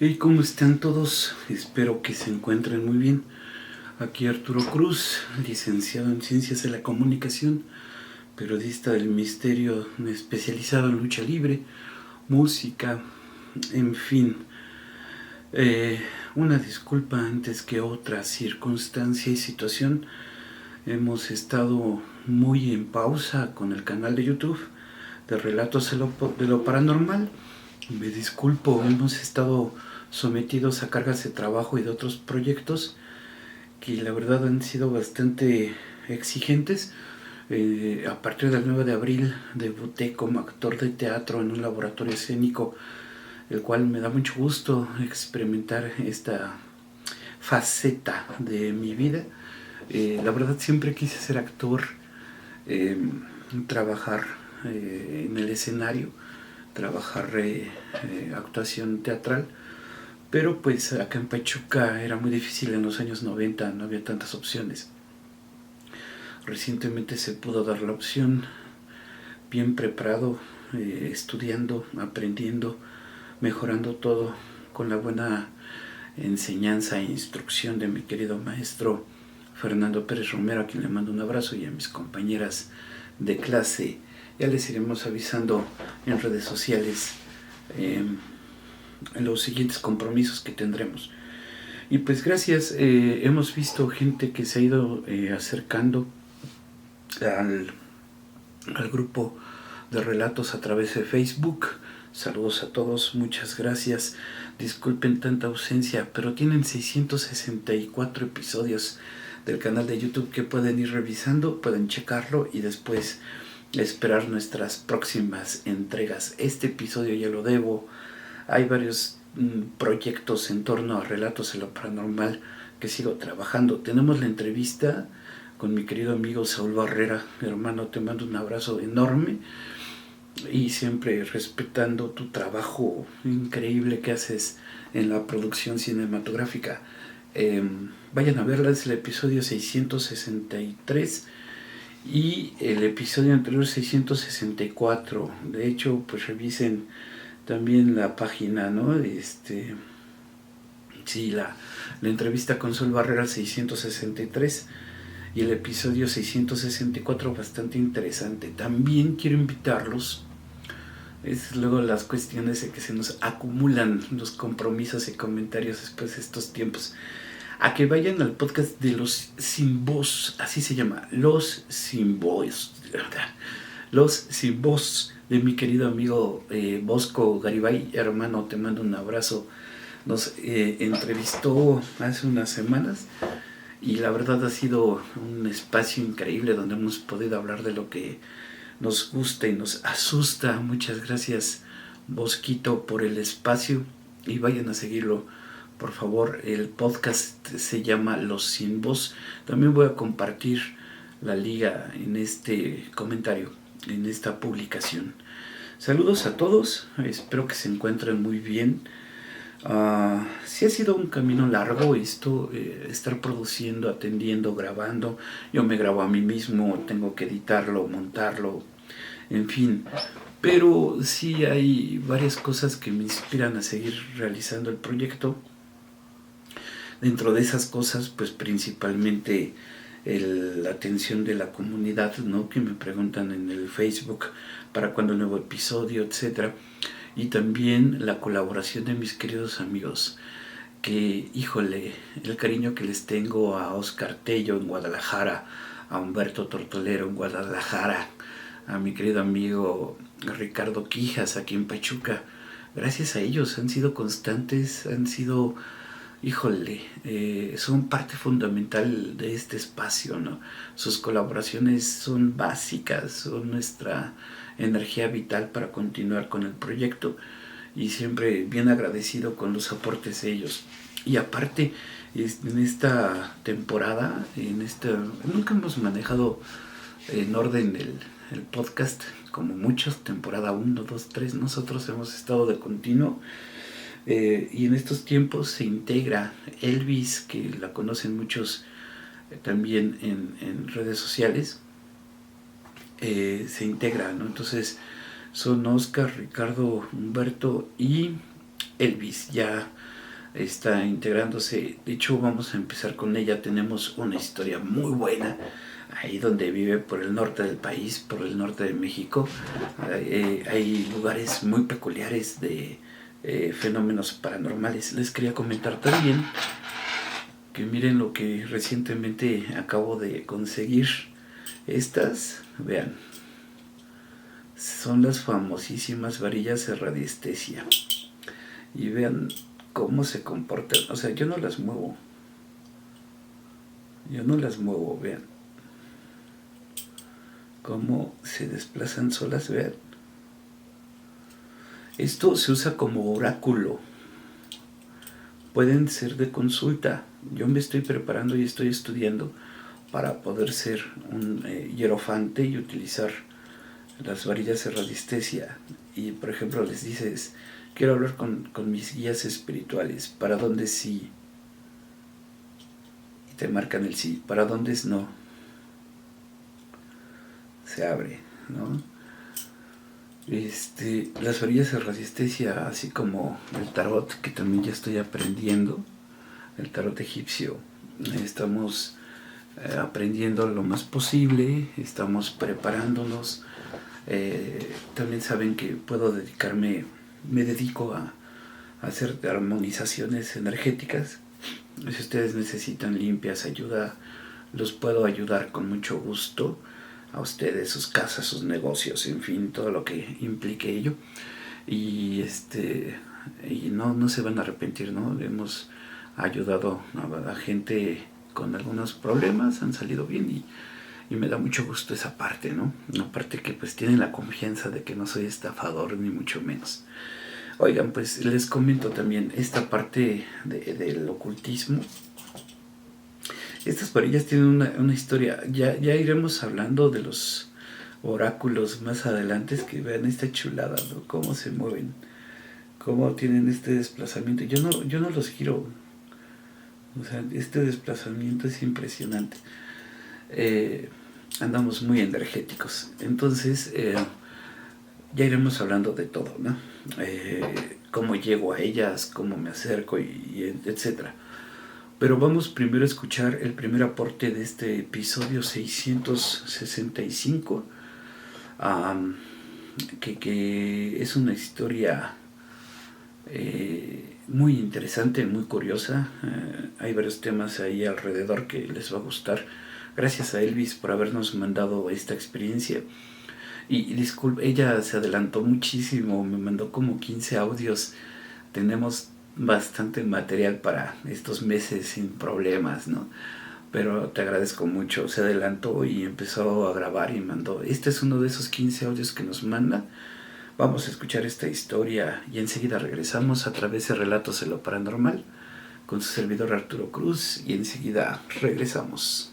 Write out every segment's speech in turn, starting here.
Hey, ¿cómo están todos? Espero que se encuentren muy bien. Aquí Arturo Cruz, licenciado en Ciencias de la Comunicación, periodista del misterio, especializado en lucha libre, música, en fin. Eh, una disculpa antes que otra circunstancia y situación. Hemos estado muy en pausa con el canal de YouTube de Relatos de lo Paranormal. Me disculpo, hemos estado sometidos a cargas de trabajo y de otros proyectos que la verdad han sido bastante exigentes. A partir del 9 de abril debuté como actor de teatro en un laboratorio escénico, el cual me da mucho gusto experimentar esta faceta de mi vida. La verdad siempre quise ser actor, eh, trabajar en el escenario, trabajar actuación teatral, pero pues acá en Pachuca era muy difícil en los años 90, no había tantas opciones. Recientemente se pudo dar la opción, bien preparado, estudiando, aprendiendo, mejorando todo con la buena enseñanza e instrucción de mi querido maestro Fernando Pérez Romero, a quien le mando un abrazo, y a mis compañeras de clase. Ya les iremos avisando en redes sociales los siguientes compromisos que tendremos. Y pues gracias, hemos visto gente que se ha ido acercando al, al grupo de relatos a través de Facebook. Saludos a todos, muchas gracias. Disculpen tanta ausencia, pero tienen 664 episodios del canal de YouTube que pueden ir revisando, pueden checarlo y después esperar nuestras próximas entregas. Este episodio ya lo debo. Hay varios proyectos en torno a Relatos de lo Paranormal que sigo trabajando. Tenemos la entrevista con mi querido amigo Saúl Barrera. Hermano, te mando un abrazo enorme y siempre respetando tu trabajo increíble que haces en la producción cinematográfica. Vayan a verla, es el episodio 663 y el episodio anterior 664. De hecho, pues revisen también la página, ¿no? Sí, la entrevista con Sol Barrera 663 y el episodio 664 bastante interesante. También quiero invitarlos, es luego las cuestiones de que se nos acumulan los compromisos y comentarios después de estos tiempos, a que vayan al podcast de Los Sin Voz, así se llama, Los Sin Voz, Los Sin Voz, de mi querido amigo Bosco Garibay. Hermano, te mando un abrazo. Nos entrevistó hace unas semanas y la verdad ha sido un espacio increíble donde hemos podido hablar de lo que nos gusta y nos asusta. Muchas gracias, Bosquito, por el espacio y vayan a seguirlo, por favor. El podcast se llama Los Sin Voz. También voy a compartir la liga en este comentario, en esta publicación. Saludos a todos, espero que se encuentren muy bien. Sí ha sido un camino largo esto, estar produciendo, atendiendo, grabando. Yo me grabo a mí mismo, tengo que editarlo, montarlo, en fin. Pero sí hay varias cosas que me inspiran a seguir realizando el proyecto. Dentro de esas cosas, pues principalmente la atención de la comunidad, ¿no? Que me preguntan en el Facebook para cuándo el nuevo episodio, etcétera. Y también la colaboración de mis queridos amigos, que, híjole, el cariño que les tengo a Oscar Tello en Guadalajara, a Humberto Tortolero en Guadalajara, a mi querido amigo Ricardo Quijas aquí en Pachuca. Gracias a ellos han sido constantes, han sido, híjole, son parte fundamental de este espacio, ¿no? Sus colaboraciones son básicas, son nuestra energía vital para continuar con el proyecto y siempre bien agradecido con los aportes de ellos. Y aparte, en esta temporada, nunca hemos manejado en orden el podcast como muchos, temporada 1, 2, 3, nosotros hemos estado de continuo. Y en estos tiempos se integra Elvis, que la conocen muchos también en redes sociales, se integra, ¿no? Entonces son Oscar, Ricardo, Humberto y Elvis. Ya está integrándose. De hecho, vamos a empezar con ella. Tenemos una historia muy buena ahí donde vive, por el norte del país, por el norte de México. Hay lugares muy peculiares de fenómenos paranormales. Les quería comentar también que miren lo que recientemente acabo de conseguir. Estas, vean, son las famosísimas varillas de radiestesia. Y vean cómo se comportan. O sea, yo no las muevo, vean cómo se desplazan solas, vean. Esto se usa como oráculo. Pueden ser de consulta. Yo me estoy preparando y estoy estudiando para poder ser un hierofante y utilizar las varillas de radiestesia. Y por ejemplo les dices, quiero hablar con mis guías espirituales, ¿para dónde sí? Y te marcan el sí, ¿para dónde es no? Se abre, ¿no? Las varillas de radiestesia, así como el tarot, que también ya estoy aprendiendo, el tarot egipcio, estamos aprendiendo lo más posible, estamos preparándonos. También saben que me dedico a hacer armonizaciones energéticas. Si ustedes necesitan limpias, ayuda, los puedo ayudar con mucho gusto. A ustedes, sus casas, sus negocios, en fin, todo lo que implique ello. Y no se van a arrepentir, ¿no? Hemos ayudado a gente con algunos problemas, han salido bien y me da mucho gusto esa parte, ¿no? Aparte que pues tienen la confianza de que no soy estafador, ni mucho menos. Oigan, pues les comento también esta parte del ocultismo. Estas varillas tienen una historia. Ya iremos hablando de los oráculos más adelante. Que vean esta chulada, ¿no? Cómo se mueven, cómo tienen este desplazamiento. Yo no los giro. O sea, este desplazamiento es impresionante. Andamos muy energéticos. Entonces, ya iremos hablando de todo, ¿no? Cómo llego a ellas, cómo me acerco, y etcétera. Pero vamos primero a escuchar el primer aporte de este episodio 665, que es una historia muy interesante, muy curiosa. Hay varios temas ahí alrededor que les va a gustar. Gracias a Elvis por habernos mandado esta experiencia. Y disculpe, ella se adelantó muchísimo, me mandó como 15 audios. Tenemos bastante material para estos meses sin problemas, ¿no? Pero te agradezco mucho. Se adelantó y empezó a grabar y mandó. Este es uno de esos 15 audios que nos manda. Vamos a escuchar esta historia y enseguida regresamos a través de Relatos de lo Paranormal con su servidor Arturo Cruz, y enseguida regresamos.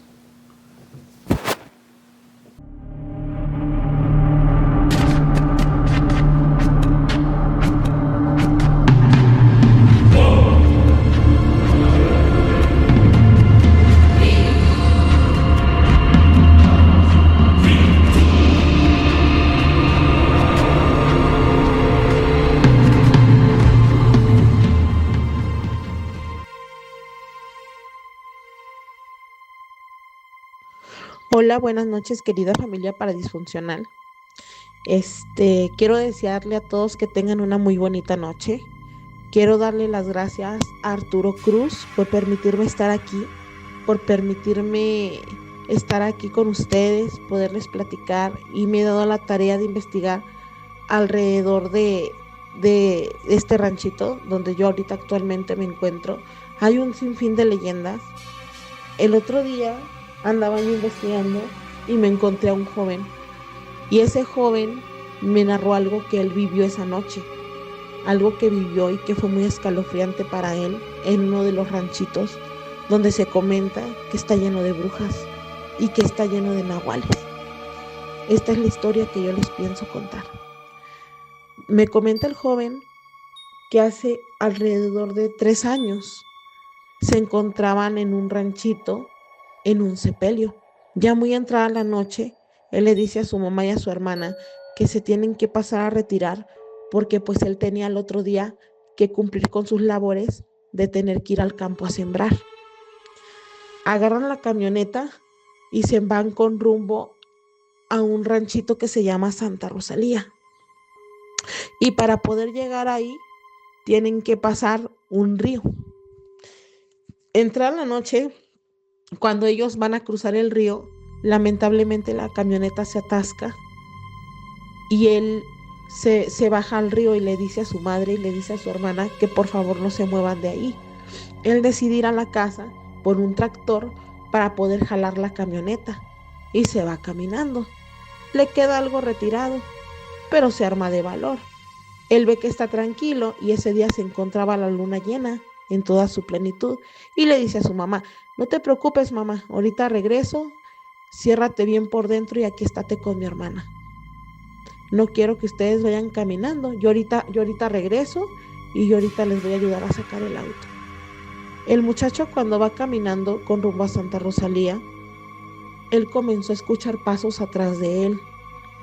Hola, buenas noches, querida familia paradisfuncional. Quiero desearle a todos que tengan una muy bonita noche. Quiero darle las gracias a Arturo Cruz por permitirme estar aquí, con ustedes, poderles platicar, y me he dado la tarea de investigar alrededor de este ranchito donde yo ahorita actualmente me encuentro. Hay un sinfín de leyendas. El otro día andaba yo investigando y me encontré a un joven, y ese joven me narró algo que él vivió esa noche, algo que vivió y que fue muy escalofriante para él en uno de los ranchitos donde se comenta que está lleno de brujas y que está lleno de nahuales. Esta es la historia que yo les pienso contar. Me comenta el joven que hace alrededor de 3 años se encontraban en un ranchito, en un sepelio. Ya muy entrada la noche, él le dice a su mamá y a su hermana que se tienen que pasar a retirar porque pues él tenía el otro día que cumplir con sus labores de tener que ir al campo a sembrar. Agarran la camioneta y se van con rumbo a un ranchito que se llama Santa Rosalía. Y para poder llegar ahí, tienen que pasar un río. Entra la noche, cuando ellos van a cruzar el río, lamentablemente la camioneta se atasca y él se baja al río y le dice a su madre y le dice a su hermana que por favor no se muevan de ahí. Él decide ir a la casa por un tractor para poder jalar la camioneta y se va caminando. Le queda algo retirado, pero se arma de valor. Él ve que está tranquilo y ese día se encontraba la luna llena en toda su plenitud y le dice a su mamá: no te preocupes, mamá, ahorita regreso, ciérrate bien por dentro y aquí estate con mi hermana. No quiero que ustedes vayan caminando, yo ahorita regreso y yo ahorita les voy a ayudar a sacar el auto. El muchacho, cuando va caminando con rumbo a Santa Rosalía, él comenzó a escuchar pasos atrás de él,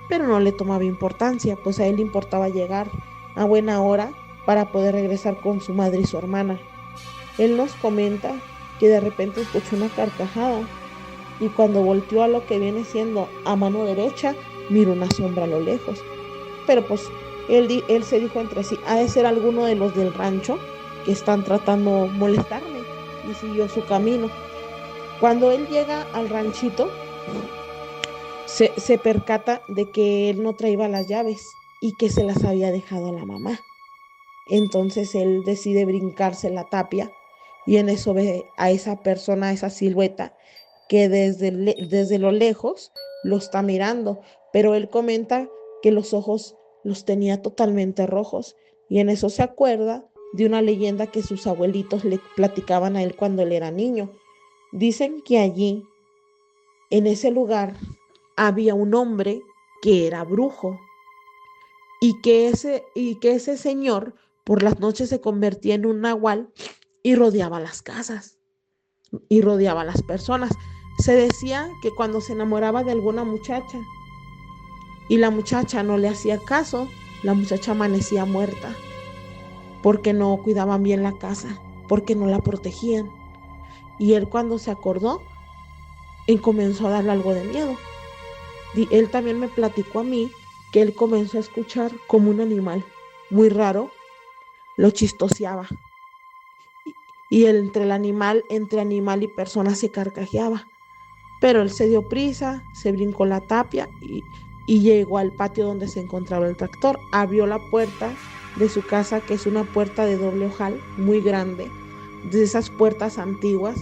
pero no le tomaba importancia, pues a él le importaba llegar a buena hora para poder regresar con su madre y su hermana. Él nos comenta que de repente escuchó una carcajada y cuando volteó a lo que viene siendo a mano derecha, miró una sombra a lo lejos. Pero pues él se dijo entre sí: ha de ser alguno de los del rancho que están tratando de molestarme, y siguió su camino. Cuando él llega al ranchito, se percata de que él no traía las llaves y que se las había dejado a la mamá. Entonces él decide brincarse la tapia y en eso ve a esa persona, a esa silueta que desde lo lejos lo está mirando, pero él comenta que los ojos los tenía totalmente rojos y en eso se acuerda de una leyenda que sus abuelitos le platicaban a él cuando él era niño. Dicen que allí, en ese lugar, había un hombre que era brujo y que ese señor por las noches se convertía en un nahual y rodeaba las casas y rodeaba a las personas. Se decía que cuando se enamoraba de alguna muchacha y la muchacha no le hacía caso, la muchacha amanecía muerta porque no cuidaban bien la casa, porque no la protegían. Y él, cuando se acordó, él comenzó a darle algo de miedo. Y él también me platicó a mí que él comenzó a escuchar como un animal muy raro lo chistoseaba. Y él, entre animal y persona, se carcajeaba. Pero él se dio prisa, se brincó la tapia y llegó al patio donde se encontraba el tractor. Abrió la puerta de su casa, que es una puerta de doble ojal muy grande, de esas puertas antiguas,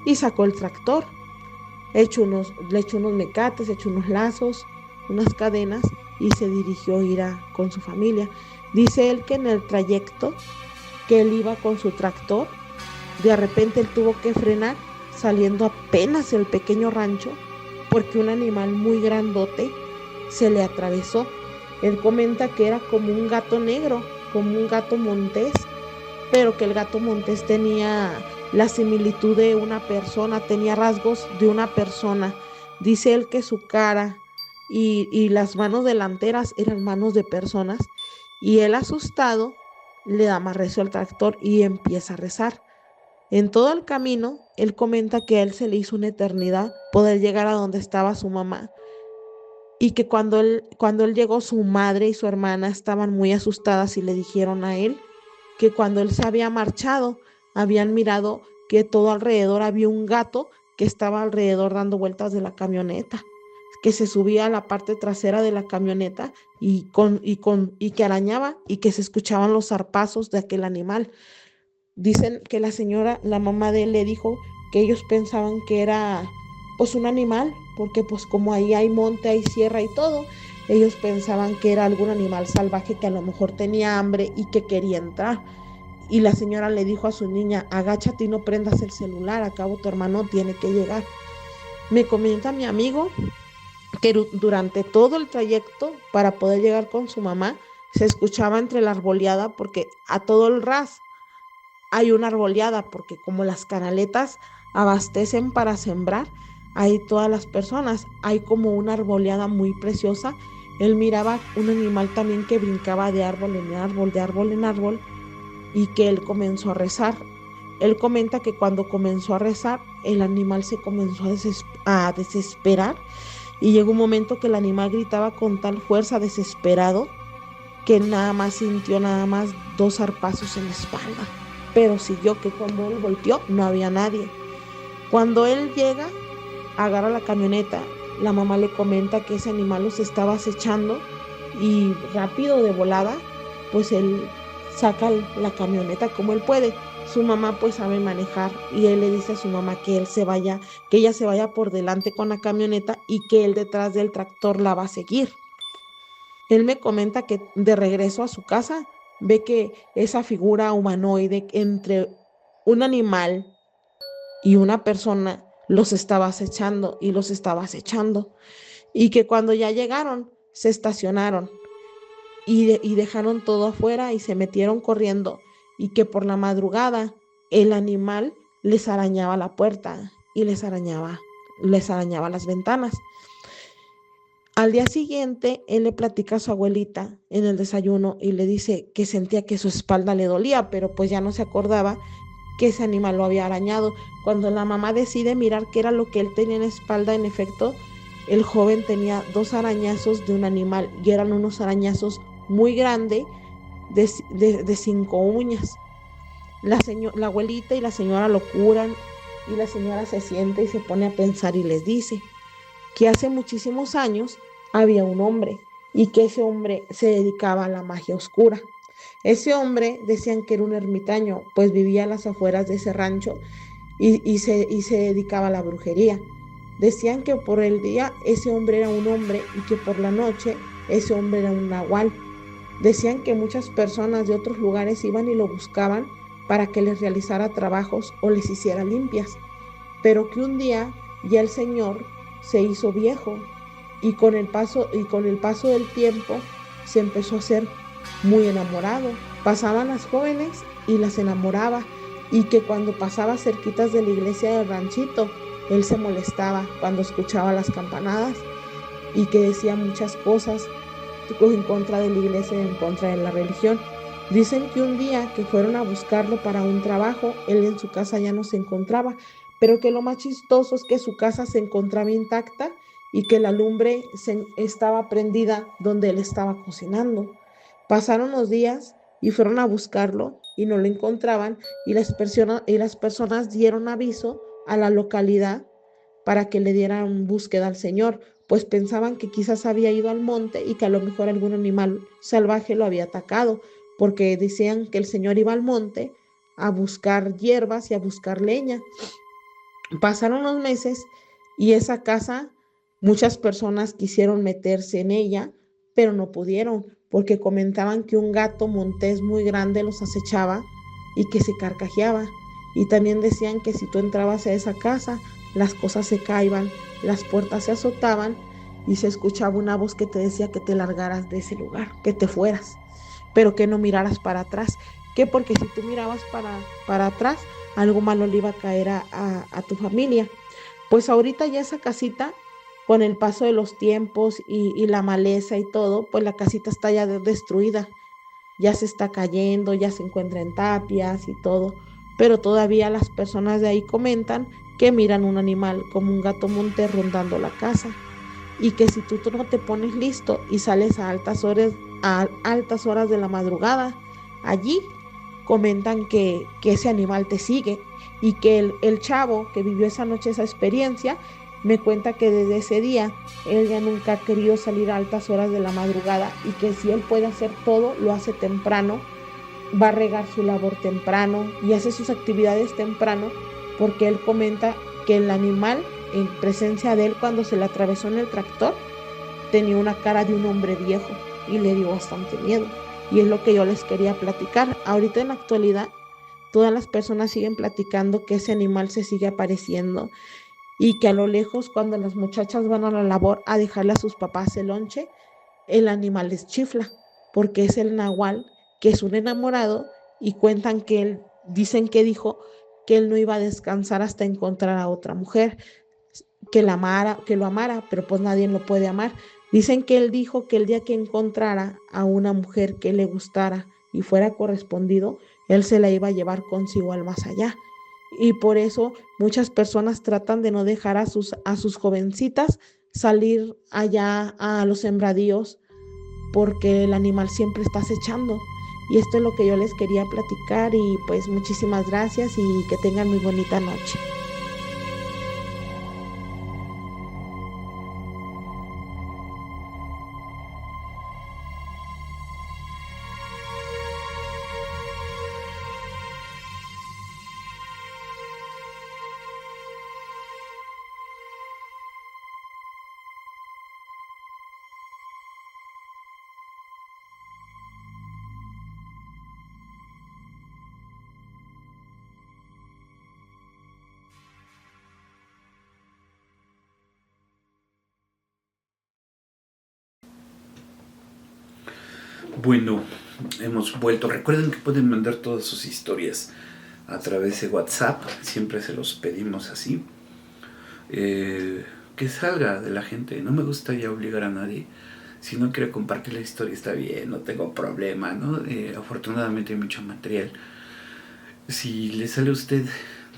y sacó el tractor. Le echó unos mecates, echó unos lazos, unas cadenas y se dirigió a ir con su familia. Dice él que en el trayecto que él iba con su tractor, de repente él tuvo que frenar saliendo apenas del pequeño rancho porque un animal muy grandote se le atravesó. Él comenta que era como un gato negro, como un gato montés, pero que el gato montés tenía la similitud de una persona, tenía rasgos de una persona. Dice él que su cara y las manos delanteras eran manos de personas y él, asustado, le da más rezo al tractor y empieza a rezar. En todo el camino, él comenta que a él se le hizo una eternidad poder llegar a donde estaba su mamá y que cuando él llegó, su madre y su hermana estaban muy asustadas y le dijeron a él que cuando él se había marchado, habían mirado que todo alrededor había un gato que estaba alrededor dando vueltas de la camioneta, que se subía a la parte trasera de la camioneta y que arañaba y que se escuchaban los zarpazos de aquel animal. Dicen que la mamá de él le dijo que ellos pensaban que era pues un animal, porque pues como ahí hay monte, hay sierra y todo, ellos pensaban que era algún animal salvaje que a lo mejor tenía hambre y que quería entrar. Y la señora le dijo a su niña: agáchate y no prendas el celular, acabo tu hermano tiene que llegar. Me comenta mi amigo que durante todo el trayecto para poder llegar con su mamá se escuchaba entre la arboleada, porque a todo el ras hay una arboleada, porque como las canaletas abastecen para sembrar, ahí todas las personas, hay como una arboleada muy preciosa. Él miraba un animal también que brincaba de árbol en árbol, de árbol en árbol, y que él comenzó a rezar. él comenta que cuando comenzó a rezar, el animal se comenzó a desesperar y llegó un momento que el animal gritaba con tal fuerza, desesperado, que nada más sintió nada más 2 zarpazos en la espalda. Pero siguió, que cuando él volteó no había nadie. Cuando él llega, agarra la camioneta, la mamá le comenta que ese animal los estaba acechando y rápido de volada, pues él saca la camioneta como él puede. Su mamá pues sabe manejar y él le dice a su mamá que él se vaya, que ella se vaya por delante con la camioneta y que él detrás del tractor la va a seguir. Él me comenta que de regreso a su casa ve que esa figura humanoide entre un animal y una persona los estaba acechando y los estaba acechando y que cuando ya llegaron se estacionaron y dejaron todo afuera y se metieron corriendo y que por la madrugada el animal les arañaba la puerta y les arañaba las ventanas. Al día siguiente, él le platica a su abuelita en el desayuno y le dice que sentía que su espalda le dolía, pero pues ya no se acordaba que ese animal lo había arañado. Cuando la mamá decide mirar qué era lo que él tenía en la espalda, en efecto, el joven tenía 2 arañazos de un animal y eran unos arañazos muy grandes de 5 uñas. La abuelita y la señora lo curan y la señora se siente y se pone a pensar y les dice que hace muchísimos años había un hombre y que ese hombre se dedicaba a la magia oscura. Ese hombre decían que era un ermitaño, pues vivía a las afueras de ese rancho y se dedicaba a la brujería. Decían que por el día ese hombre era un hombre y que por la noche ese hombre era un nahual. Decían que muchas personas de otros lugares iban y lo buscaban para que les realizara trabajos o les hiciera limpias, pero que un día ya el señor se hizo viejo y con el paso del tiempo se empezó a ser muy enamorado. Pasaban las jóvenes y las enamoraba y que cuando pasaba cerquitas de la iglesia del ranchito, él se molestaba cuando escuchaba las campanadas y que decía muchas cosas en contra de la iglesia y en contra de la religión. Dicen que un día que fueron a buscarlo para un trabajo, él en su casa ya no se encontraba, pero que lo más chistoso es que su casa se encontraba intacta y que la lumbre estaba prendida donde él estaba cocinando. Pasaron los días y fueron a buscarlo y no lo encontraban y las personas dieron aviso a la localidad para que le dieran búsqueda al señor, pues pensaban que quizás había ido al monte y que a lo mejor algún animal salvaje lo había atacado, porque decían que el señor iba al monte a buscar hierbas y a buscar leña. Pasaron los meses y esa casa, muchas personas quisieron meterse en ella, pero no pudieron, porque comentaban que un gato montés muy grande los acechaba y que se carcajeaba. Y también decían que si tú entrabas a esa casa, las cosas se caían, las puertas se azotaban y se escuchaba una voz que te decía que te largaras de ese lugar, que te fueras, pero que no miraras para atrás, que porque si tú mirabas para atrás, algo malo le iba a caer a tu familia. Pues ahorita ya esa casita, con el paso de los tiempos y la maleza y todo, pues la casita está ya destruida, ya se está cayendo, ya se encuentra en tapias y todo, pero todavía las personas de ahí comentan que miran un animal como un gato monte rondando la casa y que si tú no te pones listo y sales a altas horas de la madrugada, allí comentan que ese animal te sigue y que el chavo que vivió esa noche esa experiencia me cuenta que desde ese día él ya nunca ha querido salir a altas horas de la madrugada y que si él puede hacer todo, lo hace temprano, va a regar su labor temprano y hace sus actividades temprano porque él comenta que el animal en presencia de él cuando se le atravesó en el tractor tenía una cara de un hombre viejo y le dio bastante miedo. Y es lo que yo les quería platicar. Ahorita en la actualidad, todas las personas siguen platicando que ese animal se sigue apareciendo y que a lo lejos, cuando las muchachas van a la labor a dejarle a sus papás el lonche, el animal les chifla, porque es el nahual, que es un enamorado, y cuentan que él, dicen que dijo que él no iba a descansar hasta encontrar a otra mujer que lo amara, pero pues nadie lo puede amar. Dicen que él dijo que el día que encontrara a una mujer que le gustara y fuera correspondido, él se la iba a llevar consigo al más allá. y por eso muchas personas tratan de no dejar a sus jovencitas salir allá a los sembradíos porque el animal siempre está acechando. Y esto es lo que yo les quería platicar y pues muchísimas gracias y que tengan muy bonita noche. Bueno, hemos vuelto. Recuerden que pueden mandar todas sus historias a través de WhatsApp. Siempre se los pedimos así. Que salga de la gente. No me gusta ya obligar a nadie. Si no quiere compartir la historia, está bien, no tengo problema, ¿no? Afortunadamente hay mucho material. Si le sale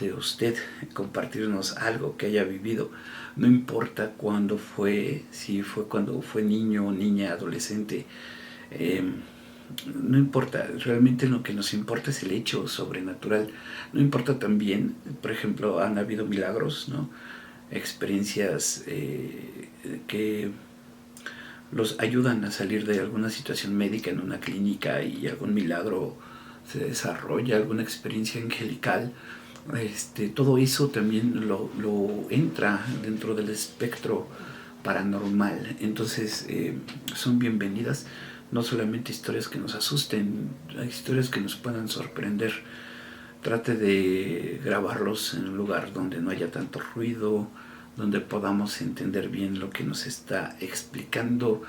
de usted compartirnos algo que haya vivido, no importa cuándo fue, si fue cuando fue niño, niña, adolescente, no importa, realmente lo que nos importa es el hecho sobrenatural. No importa también, por ejemplo, han habido milagros, ¿no? Experiencias que los ayudan a salir de alguna situación médica en una clínica y algún milagro se desarrolla, alguna experiencia angelical. Todo eso también lo entra dentro del espectro paranormal. Entonces son bienvenidas. No solamente historias que nos asusten, hay historias que nos puedan sorprender. Trate de grabarlos en un lugar donde no haya tanto ruido, donde podamos entender bien lo que nos está explicando.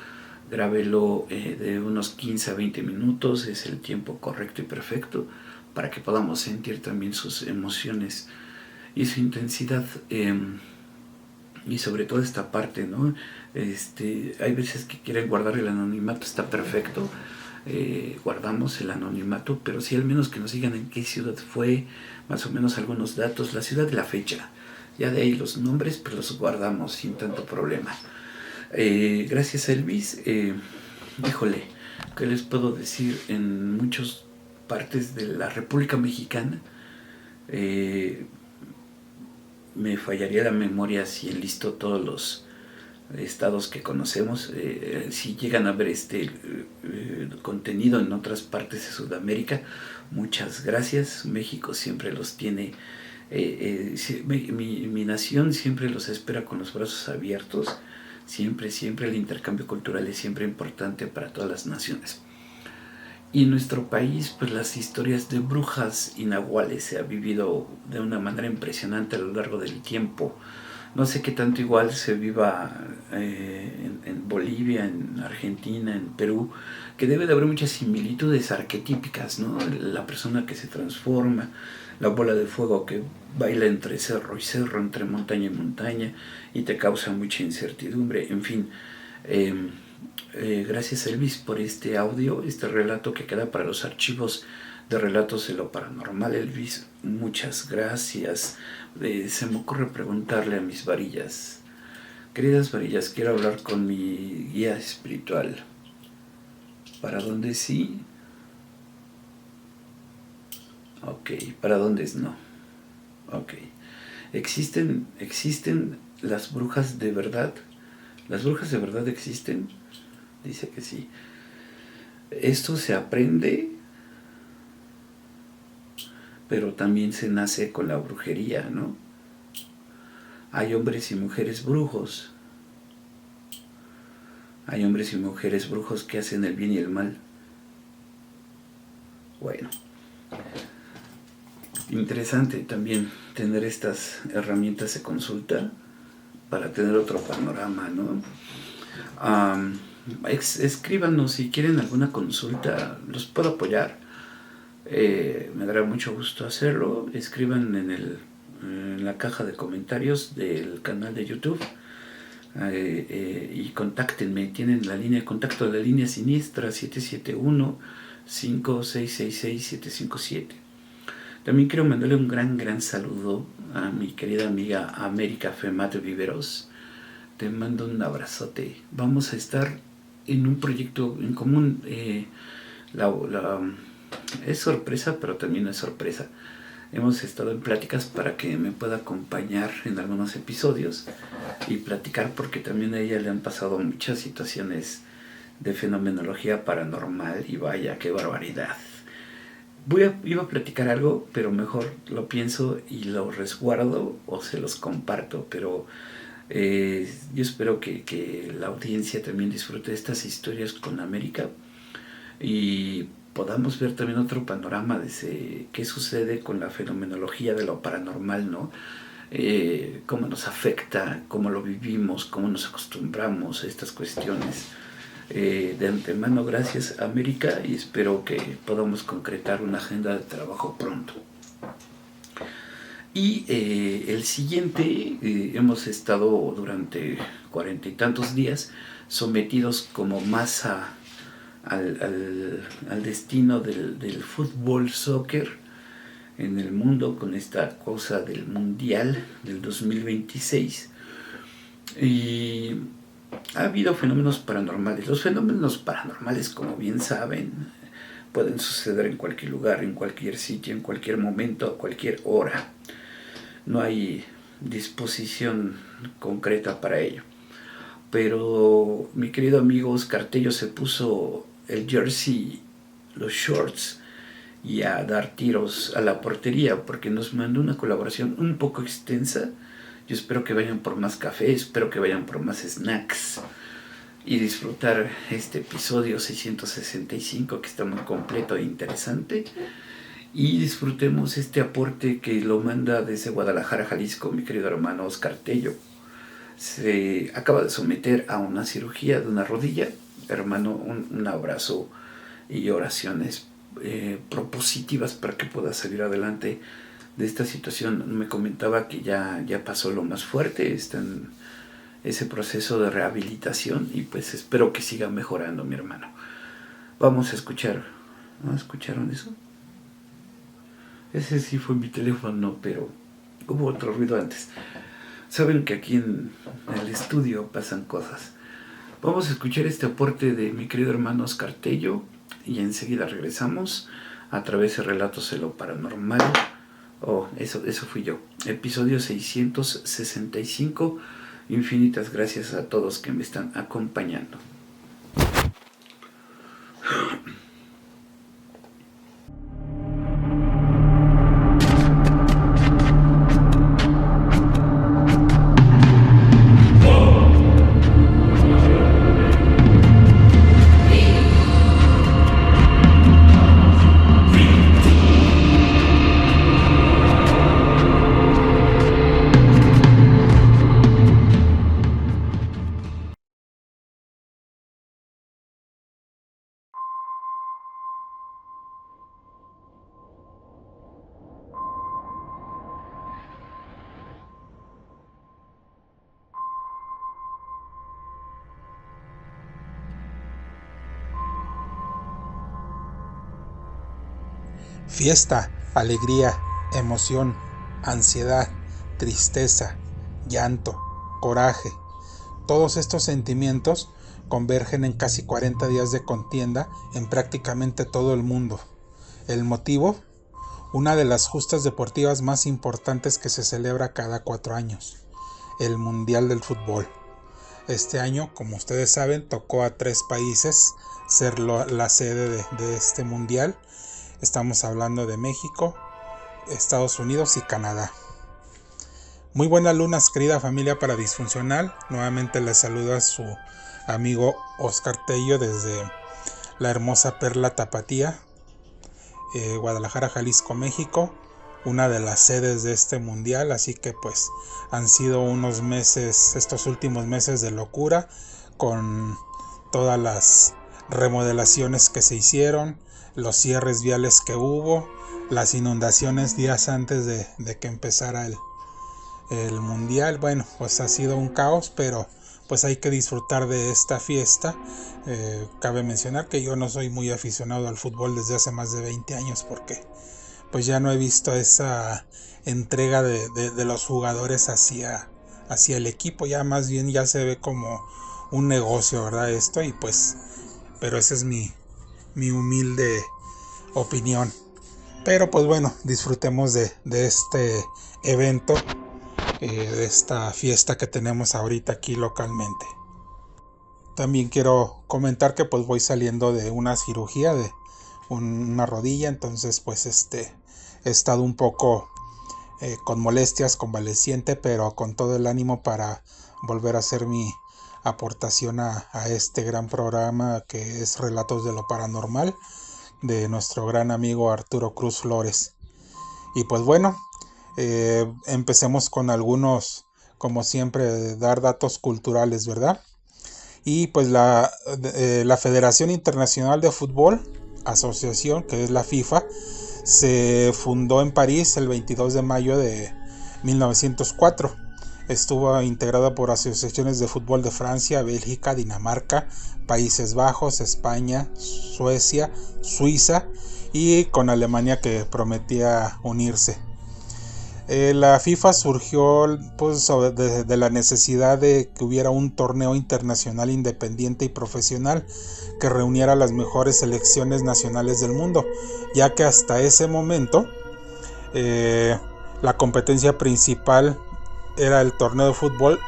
Grábelo de unos 15 a 20 minutos, es el tiempo correcto y perfecto para que podamos sentir también sus emociones y su intensidad. Y sobre todo esta parte, ¿no? Hay veces que quieren guardar el anonimato, está perfecto, guardamos el anonimato, pero sí al menos que nos digan en qué ciudad fue, más o menos algunos datos, la ciudad y la fecha. Ya de ahí los nombres, pues los guardamos sin tanto problema. Gracias, Elvis. Híjole, ¿qué les puedo decir? En muchas partes de la República Mexicana, me fallaría la memoria si enlisto todos los estados que conocemos. Si llegan a ver contenido en otras partes de Sudamérica, muchas gracias. México siempre los tiene, mi nación siempre los espera con los brazos abiertos. Siempre el intercambio cultural es siempre importante para todas las naciones. Y en nuestro país, pues las historias de brujas y nahuales se ha vivido de una manera impresionante a lo largo del tiempo. No sé qué tanto igual se viva en Bolivia, en Argentina, en Perú, que debe de haber muchas similitudes arquetípicas, ¿no? La persona que se transforma, la bola de fuego que baila entre cerro y cerro, entre montaña y montaña, y te causa mucha incertidumbre, en fin. Gracias, Elvis, por este audio, este relato que queda para los archivos de Relatos de lo Paranormal. Elvis, muchas gracias. Se me ocurre preguntarle a mis varillas. Queridas varillas, quiero hablar con mi guía espiritual. ¿Para dónde sí? Ok, ¿para dónde no? Ok. ¿Existen las brujas de verdad? ¿Las brujas de verdad existen? Dice que sí. Esto se aprende, pero también se nace con la brujería, ¿no? Hay hombres y mujeres brujos. Hay hombres y mujeres brujos que hacen el bien y el mal. Bueno, interesante también tener estas herramientas de consulta para tener otro panorama, ¿no? Escríbanos si quieren alguna consulta, los puedo apoyar. Me dará mucho gusto hacerlo. Escriban en la caja de comentarios del canal de YouTube y contáctenme. Tienen la línea de contacto de la línea siniestra 771-5666-757. También quiero mandarle un gran saludo a mi querida amiga América Femat Viveros. Te mando un abrazote. Vamos a estar en un proyecto en común. Es sorpresa, pero también es sorpresa. Hemos estado en pláticas para que me pueda acompañar en algunos episodios y platicar, porque también a ella le han pasado muchas situaciones de fenomenología paranormal y vaya, qué barbaridad. Iba a platicar algo, pero mejor lo pienso y lo resguardo o se los comparto, pero yo espero que la audiencia también disfrute de estas historias con América y podamos ver también otro panorama de qué sucede con la fenomenología de lo paranormal, ¿no? Cómo nos afecta, cómo lo vivimos, cómo nos acostumbramos a estas cuestiones. De antemano, gracias América, y espero que podamos concretar una agenda de trabajo pronto. Y el siguiente, hemos estado durante 40 y tantos días sometidos como más al destino del fútbol, soccer en el mundo, con esta cosa del mundial del 2026. Y ha habido fenómenos paranormales. Los fenómenos paranormales, como bien saben, pueden suceder en cualquier lugar, en cualquier sitio, en cualquier momento, a cualquier hora. No hay disposición concreta para ello. Pero mi querido amigo Oscar Tello se puso el jersey, los shorts, y a dar tiros a la portería, porque nos mandó una colaboración un poco extensa. Yo espero que vayan por más café, espero que vayan por más snacks y disfrutar este episodio 665, que está muy completo e interesante. Y disfrutemos este aporte que lo manda desde Guadalajara, Jalisco, mi querido hermano Oscar Tello. Se acaba de someter a una cirugía de una rodilla. Hermano, un abrazo y oraciones propositivas para que pueda salir adelante de esta situación. Me comentaba que ya pasó lo más fuerte, está en ese proceso de rehabilitación y pues espero que siga mejorando, mi hermano. Vamos a escuchar. ¿No escucharon eso? Ese sí fue mi teléfono, pero hubo otro ruido antes. Saben que aquí en el estudio pasan cosas. Vamos a escuchar este aporte de mi querido hermano Oscar Tello y enseguida regresamos a través de Relatos de lo Paranormal. Eso fui yo. Episodio 665. Infinitas gracias a todos que me están acompañando. Fiesta, alegría, emoción, ansiedad, tristeza, llanto, coraje. Todos estos sentimientos convergen en casi 40 días de contienda en prácticamente todo el mundo. ¿El motivo? Una de las justas deportivas más importantes que se celebra cada 4 años, el Mundial del Fútbol. Este año, como ustedes saben, tocó a 3 países ser la sede de este Mundial. Estamos hablando de México, Estados Unidos y Canadá. Muy buenas lunas, querida familia para Disfuncional. Nuevamente les saluda su amigo Oscar Tello desde la hermosa Perla Tapatía, Guadalajara, Jalisco, México, una de las sedes de este mundial. Así que pues han sido unos meses, estos últimos meses de locura, con todas las remodelaciones que se hicieron, los cierres viales que hubo, las inundaciones días antes de que empezara el mundial. Bueno, pues ha sido un caos, pero pues hay que disfrutar de esta fiesta. Cabe mencionar que yo no soy muy aficionado al fútbol desde hace más de 20 años porque pues ya no he visto esa entrega de los jugadores hacia el equipo. Ya más bien ya se ve como un negocio, ¿verdad? Esto, y pues, pero esa es mi humilde opinión. Pero pues bueno, disfrutemos de este evento, de esta fiesta que tenemos ahorita aquí localmente. También quiero comentar que pues voy saliendo de una cirugía de una rodilla, entonces pues he estado un poco con molestias, convaleciente, pero con todo el ánimo para volver a hacer mi aportación a este gran programa que es Relatos de lo Paranormal, de nuestro gran amigo Arturo Cruz Flores. Y pues bueno, empecemos con algunos, como siempre, dar datos culturales, ¿verdad? Y pues la Federación Internacional de Fútbol, asociación que es la FIFA, se fundó en París el 22 de mayo de 1904. Estuvo integrada por asociaciones de fútbol de Francia, Bélgica, Dinamarca, Países Bajos, España, Suecia, Suiza y con Alemania, que prometía unirse. La FIFA surgió pues de la necesidad de que hubiera un torneo internacional independiente y profesional que reuniera las mejores selecciones nacionales del mundo, ya que hasta ese momento la competencia principal era el torneo de fútbol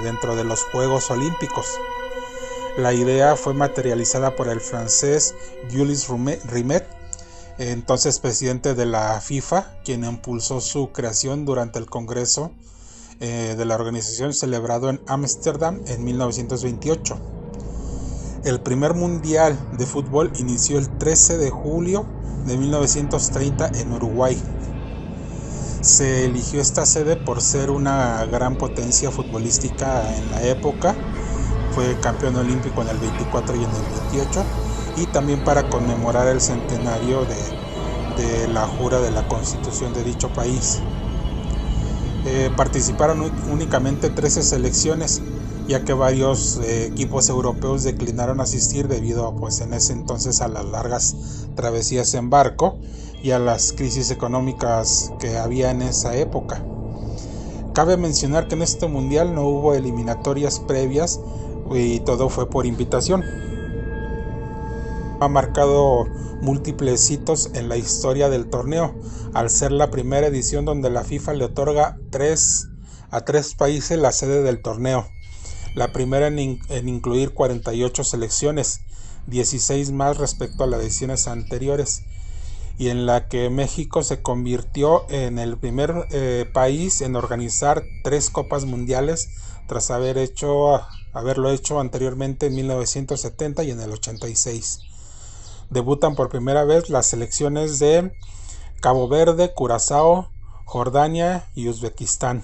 dentro de los Juegos Olímpicos. La idea fue materializada por el francés Jules Rimet, entonces presidente de la FIFA, quien impulsó su creación durante el Congreso de la organización celebrado en Ámsterdam en 1928. El primer mundial de fútbol inició el 13 de julio de 1930 en Uruguay. Se eligió esta sede por ser una gran potencia futbolística en la época. Fue campeón olímpico en el 24 y en el 28, y también para conmemorar el centenario de la jura de la Constitución de dicho país. Participaron únicamente 13 selecciones, ya que varios equipos europeos declinaron asistir debido pues en ese entonces a las largas travesías en barco y a las crisis económicas que había en esa época. Cabe mencionar que en este mundial no hubo eliminatorias previas y todo fue por invitación. Ha marcado múltiples hitos en la historia del torneo, al ser la primera edición donde la FIFA le otorga a tres países la sede del torneo. La primera en incluir 48 selecciones, 16 más respecto a las ediciones anteriores, y en la que México se convirtió en el primer país en organizar 3 copas mundiales tras haberlo hecho anteriormente en 1970 y en el 86. Debutan por primera vez las selecciones de Cabo Verde, Curazao, Jordania y Uzbekistán.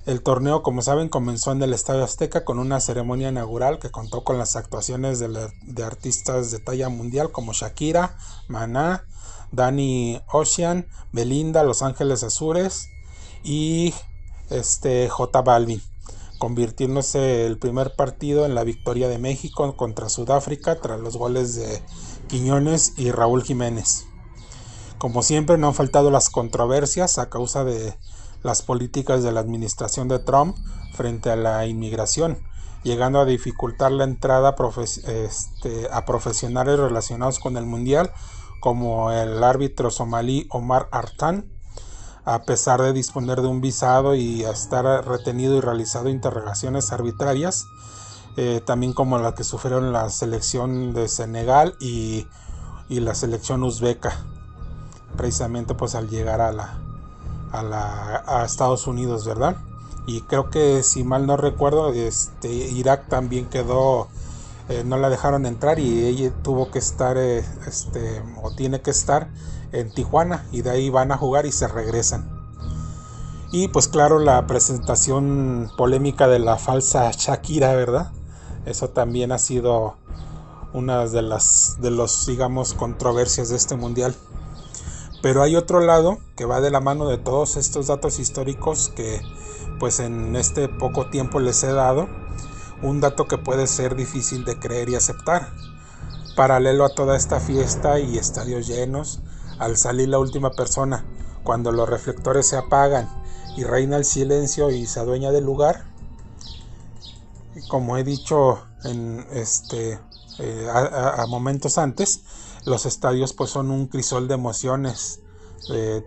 El torneo, como saben, comenzó en el Estadio Azteca con una ceremonia inaugural que contó con las actuaciones de artistas de talla mundial como Shakira, Maná, Danny Ocean, Belinda, Los Ángeles Azules y J Balvin, convirtiéndose el primer partido en la victoria de México contra Sudáfrica tras los goles de Quiñones y Raúl Jiménez. Como siempre, no han faltado las controversias a causa de las políticas de la administración de Trump frente a la inmigración, llegando a dificultar la entrada a profesionales relacionados con el mundial, como el árbitro somalí Omar Artan, a pesar de disponer de un visado y estar retenido y realizado interrogaciones arbitrarias, también como la que sufrieron la selección de Senegal y la selección uzbeca, precisamente pues al llegar a Estados Unidos, ¿verdad? Y creo que, si mal no recuerdo, Irak también quedó, no la dejaron entrar y ella tuvo que estar o tiene que estar en Tijuana, y de ahí van a jugar y se regresan. Y pues claro, la presentación polémica de la falsa Shakira, ¿verdad? Eso también ha sido una de los digamos controversias de este mundial. Pero hay otro lado que va de la mano de todos estos datos históricos que pues en este poco tiempo les he dado, un dato que puede ser difícil de creer y aceptar. Paralelo a toda esta fiesta y estadios llenos, al salir la última persona, cuando los reflectores se apagan y reina el silencio y se adueña del lugar. Como he dicho a momentos antes, los estadios pues son un crisol de emociones,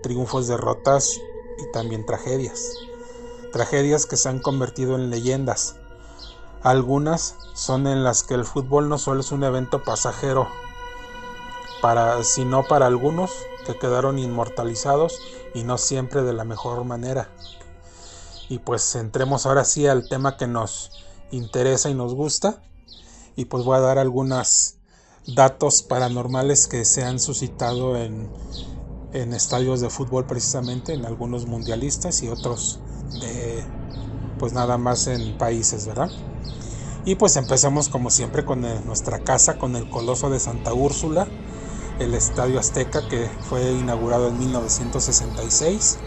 triunfos, derrotas y también tragedias que se han convertido en leyendas. Algunas son en las que el fútbol no solo es un evento pasajero, sino para algunos que quedaron inmortalizados y no siempre de la mejor manera. Y pues entremos ahora sí al tema que nos interesa y nos gusta, y pues voy a dar algunos datos paranormales que se han suscitado en estadios de fútbol, precisamente en algunos mundialistas y otros pues nada más en países, ¿verdad? Y pues empezamos como siempre con nuestra casa, con el Coloso de Santa Úrsula, el Estadio Azteca, que fue inaugurado en 1966,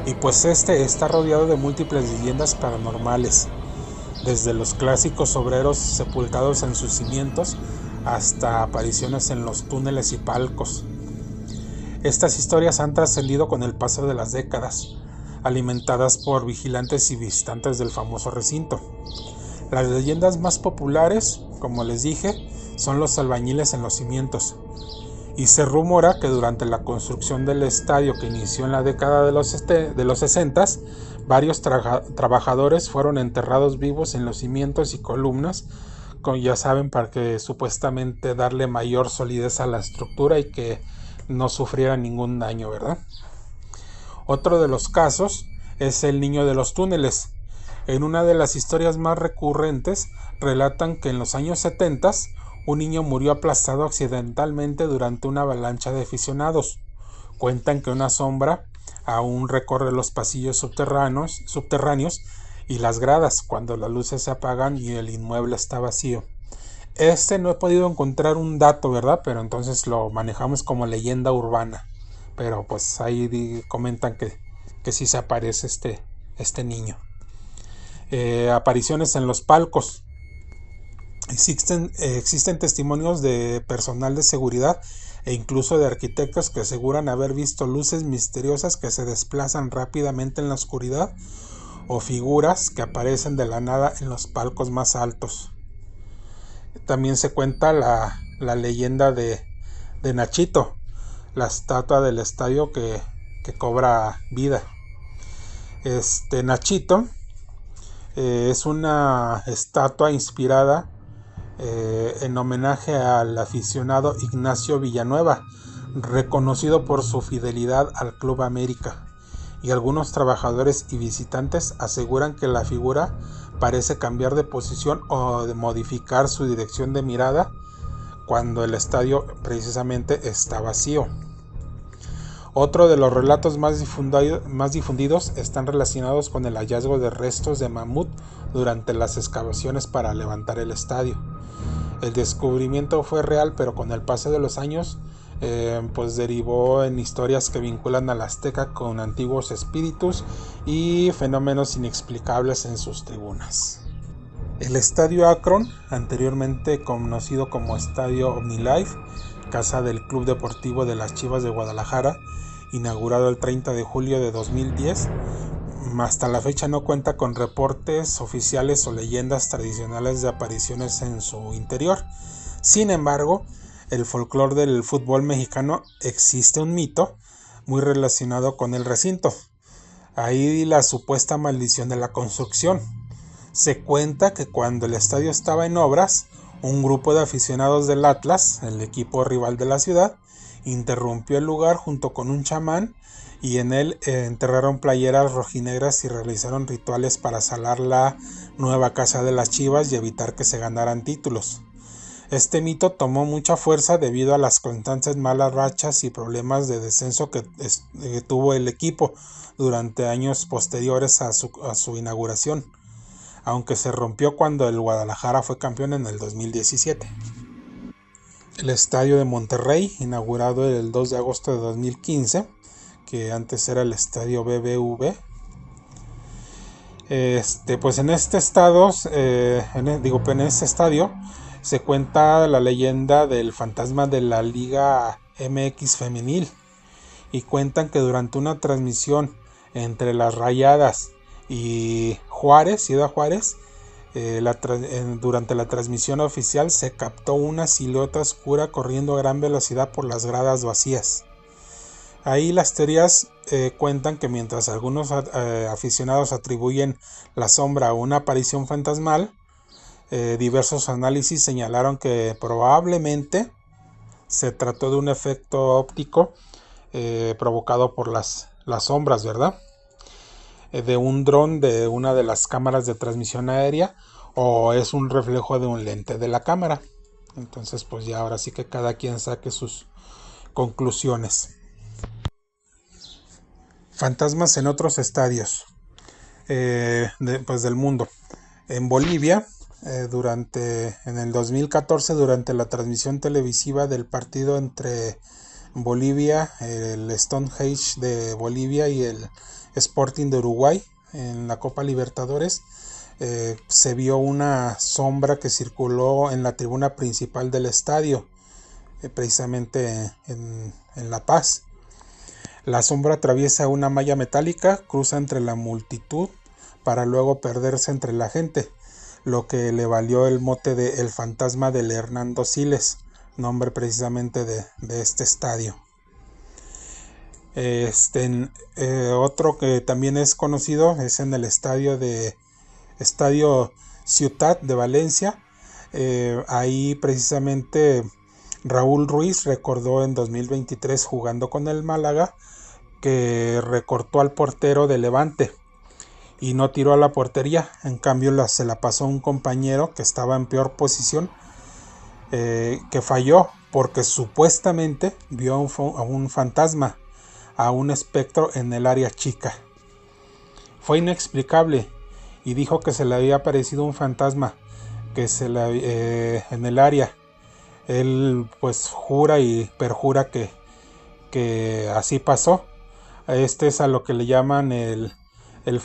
y pues está rodeado de múltiples leyendas paranormales, desde los clásicos obreros sepultados en sus cimientos hasta apariciones en los túneles y palcos. Estas historias han trascendido con el paso de las décadas, alimentadas por vigilantes y visitantes del famoso recinto. Las leyendas más populares, como les dije, son los albañiles en los cimientos, y se rumora que durante la construcción del estadio, que inició en la década de los 60s, varios trabajadores fueron enterrados vivos en los cimientos y columnas, ya saben, para que supuestamente darle mayor solidez a la estructura y que no sufriera ningún daño, ¿verdad? Otro de los casos es el niño de los túneles. En una de las historias más recurrentes relatan que en los años 70 un niño murió aplastado accidentalmente durante una avalancha de aficionados. Cuentan que una sombra aún recorre los pasillos subterráneos y las gradas cuando las luces se apagan y el inmueble está vacío. No he podido encontrar un dato, ¿verdad? Pero entonces lo manejamos como leyenda urbana. Pero pues ahí comentan que sí se aparece este niño. Apariciones en los palcos. Existen testimonios de personal de seguridad e incluso de arquitectos que aseguran haber visto luces misteriosas que se desplazan rápidamente en la oscuridad o figuras que aparecen de la nada en los palcos más altos. También se cuenta la leyenda de Nachito, la estatua del estadio que cobra vida. Nachito es una estatua inspirada en homenaje al aficionado Ignacio Villanueva, reconocido por su fidelidad al Club América, y algunos trabajadores y visitantes aseguran que la figura parece cambiar de posición o de modificar su dirección de mirada cuando el estadio precisamente está vacío. Otro de los relatos más difundidos están relacionados con el hallazgo de restos de mamut durante las excavaciones para levantar el estadio. El descubrimiento fue real, pero con el paso de los años pues derivó en historias que vinculan al Azteca con antiguos espíritus y fenómenos inexplicables en sus tribunas. El Estadio Akron, anteriormente conocido como Estadio OmniLife, casa del Club Deportivo de las Chivas de Guadalajara, inaugurado el 30 de julio de 2010, hasta la fecha no cuenta con reportes oficiales o leyendas tradicionales de apariciones en su interior. Sin embargo, el folclore del fútbol mexicano, existe un mito muy relacionado con el recinto. Ahí la supuesta maldición de la construcción. Se cuenta que cuando el estadio estaba en obras, un grupo de aficionados del Atlas, el equipo rival de la ciudad, interrumpió el lugar junto con un chamán y en él enterraron playeras rojinegras y realizaron rituales para salar la nueva casa de las Chivas y evitar que se ganaran títulos. Este mito tomó mucha fuerza debido a las constantes malas rachas y problemas de descenso que tuvo el equipo durante años posteriores a su inauguración, aunque se rompió cuando el Guadalajara fue campeón en el 2017. El Estadio de Monterrey, inaugurado el 2 de agosto de 2015, que antes era el Estadio BBV. Pues en este estadio se cuenta la leyenda del fantasma de la Liga MX femenil, y cuentan que durante una transmisión entre las Rayadas y Juárez, Ciudad Juárez, durante la transmisión oficial se captó una silueta oscura corriendo a gran velocidad por las gradas vacías. Ahí las teorías cuentan que mientras algunos aficionados atribuyen la sombra a una aparición fantasmal, diversos análisis señalaron que probablemente se trató de un efecto óptico provocado por las sombras, ¿verdad? De un dron de una de las cámaras de transmisión aérea, o es un reflejo de un lente de la cámara. Entonces pues ya ahora sí que cada quien saque sus conclusiones. Fantasmas en otros estadios del mundo. En Bolivia, en el 2014, durante la transmisión televisiva del partido entre Bolivia, el Stonehenge de Bolivia y el Sporting de Uruguay en la Copa Libertadores, se vio una sombra que circuló en la tribuna principal del estadio, precisamente en La Paz. La sombra atraviesa una malla metálica, cruza entre la multitud para luego perderse entre la gente, lo que le valió el mote de El Fantasma del Hernando Siles, nombre precisamente de este estadio. Otro que también es conocido es en el Estadio Ciutat de Valencia. Ahí precisamente Raúl Ruiz recordó en 2023, jugando con el Málaga, que recortó al portero de Levante y no tiró a la portería. En cambio se la pasó a un compañero que estaba en peor posición, que falló porque supuestamente vio a un fantasma, a un espectro en el área chica. Fue inexplicable y dijo que se le había aparecido un fantasma en el área. Él pues jura y perjura que así pasó. Este es a lo que le llaman en el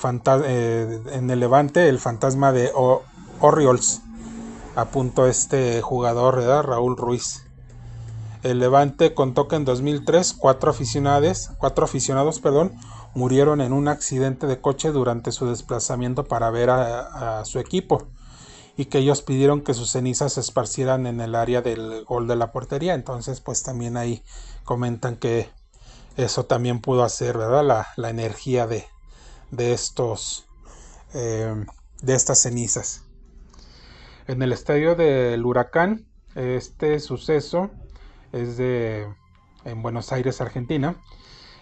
Levante el fantasma de Orriols. Apuntó este jugador, ¿verdad? Raúl Ruiz. El Levante contó que en 2003 cuatro aficionados, murieron en un accidente de coche durante su desplazamiento para ver a su equipo, y que ellos pidieron que sus cenizas se esparcieran en el área del gol de la portería. Entonces pues también ahí comentan que eso también pudo hacer, ¿verdad? La energía de estas cenizas. En el estadio del Huracán, este suceso es en Buenos Aires, Argentina.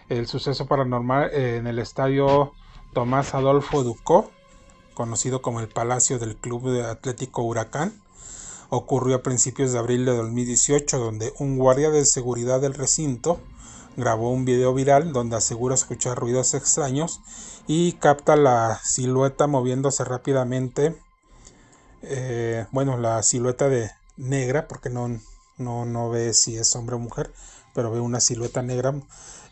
El suceso paranormal en el estadio Tomás Adolfo Ducó, conocido como el Palacio del Club Atlético Huracán, ocurrió a principios de abril de 2018, donde un guardia de seguridad del recinto grabó un video viral donde asegura escuchar ruidos extraños y capta la silueta moviéndose rápidamente. La silueta de negra, porque no ve si es hombre o mujer, pero ve una silueta negra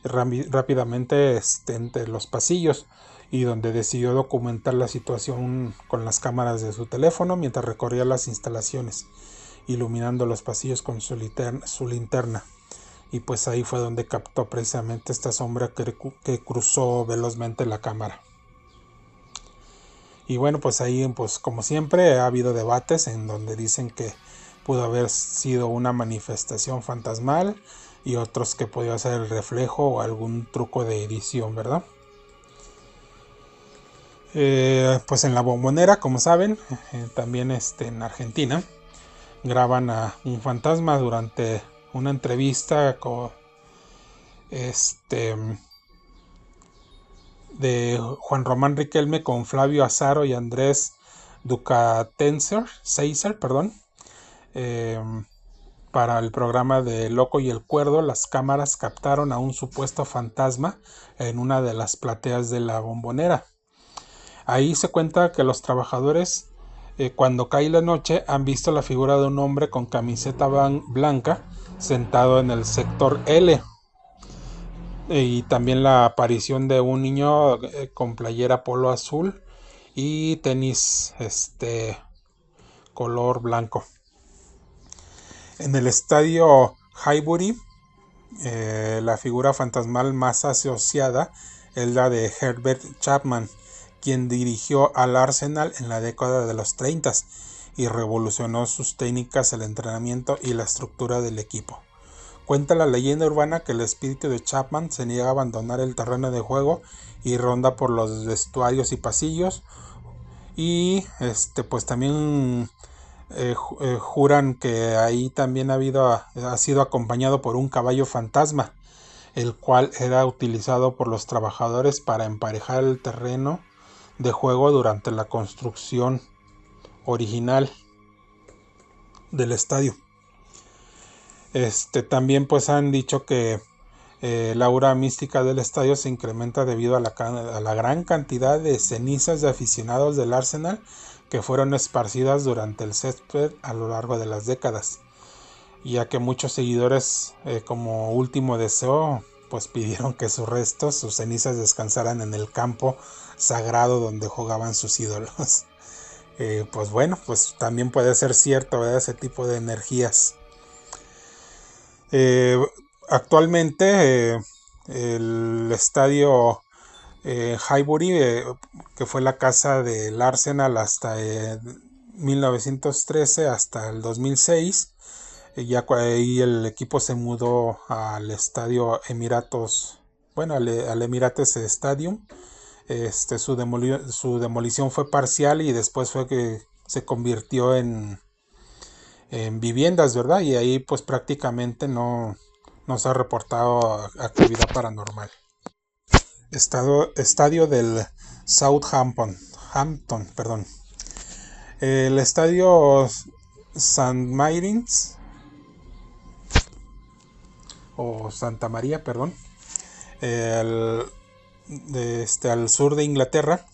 rápidamente entre los pasillos, y donde decidió documentar la situación con las cámaras de su teléfono mientras recorría las instalaciones, iluminando los pasillos con su linterna. Y pues ahí fue donde captó precisamente esta sombra que cruzó velozmente la cámara. Y bueno, pues ahí, pues como siempre, ha habido debates en donde dicen que pudo haber sido una manifestación fantasmal, y otros que podía ser el reflejo o algún truco de edición, ¿verdad? Pues en La Bombonera, como saben, también en Argentina, graban a un fantasma durante una entrevista de Juan Román Riquelme con Flavio Azaro y Andrés Ducatenser, para el programa de Loco y el Cuerdo. Las cámaras captaron a un supuesto fantasma en una de las plateas de La Bombonera. Ahí se cuenta que los trabajadores, cuando cae la noche, han visto la figura de un hombre con camiseta blanca sentado en el sector L, y también la aparición de un niño con playera polo azul y tenis color blanco. En el estadio Highbury La figura fantasmal más asociada es la de Herbert Chapman, quien dirigió al Arsenal en la década de los 30 y revolucionó sus técnicas, el entrenamiento y la estructura del equipo. Cuenta la leyenda urbana que el espíritu de Chapman se niega a abandonar el terreno de juego y ronda por los vestuarios y pasillos, y pues también juran que ahí también ha sido acompañado por un caballo fantasma, el cual era utilizado por los trabajadores para emparejar el terreno de juego durante la construcción original del estadio. También pues han dicho que la aura mística del estadio se incrementa debido a la gran cantidad de cenizas de aficionados del Arsenal que fueron esparcidas durante el césped a lo largo de las décadas, ya que muchos seguidores, como último deseo, pues pidieron que sus restos, sus cenizas, descansaran en el campo sagrado donde jugaban sus ídolos. Pues bueno, pues también puede ser cierto, ¿verdad? Ese tipo de energías. Actualmente el estadio Highbury, que fue la casa del Arsenal hasta 1913 hasta el 2006, ya ahí el equipo se mudó al estadio Emiratos, bueno, al Emirates Stadium. Su demolición fue parcial y después fue que se convirtió en viviendas, ¿verdad? Y ahí pues prácticamente no se ha reportado actividad paranormal. Estadio del Southampton, perdón. El estadio St. Mary's o Santa María, perdón, al sur de Inglaterra,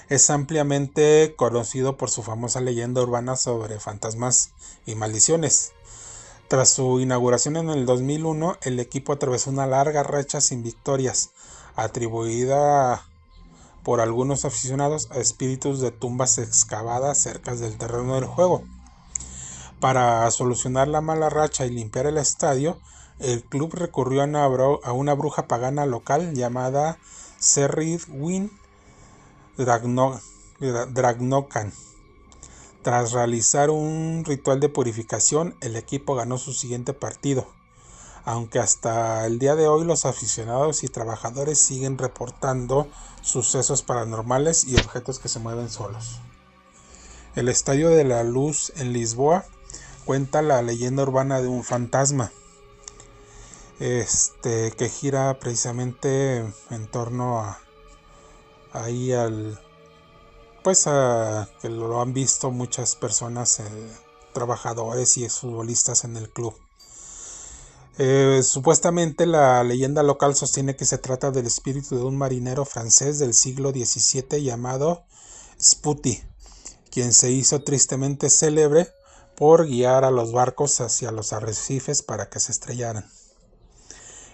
es ampliamente conocido por su famosa leyenda urbana sobre fantasmas y maldiciones. Tras su inauguración en el 2001, el equipo atravesó una larga racha sin victorias, atribuida por algunos aficionados a espíritus de tumbas excavadas cerca del terreno del juego. Para solucionar la mala racha y limpiar el estadio, el club recurrió a una bruja pagana local llamada Cerridwen Dragnocan. Tras realizar un ritual de purificación, el equipo ganó su siguiente partido, aunque hasta el día de hoy los aficionados y trabajadores siguen reportando sucesos paranormales y objetos que se mueven solos. El Estadio de la Luz en Lisboa cuenta la leyenda urbana de un fantasma que gira precisamente en torno ahí que lo han visto muchas personas, trabajadores y exfutbolistas en el club. Supuestamente la leyenda local sostiene que se trata del espíritu de un marinero francés del siglo XVII llamado Sputi, quien se hizo tristemente célebre por guiar a los barcos hacia los arrecifes para que se estrellaran.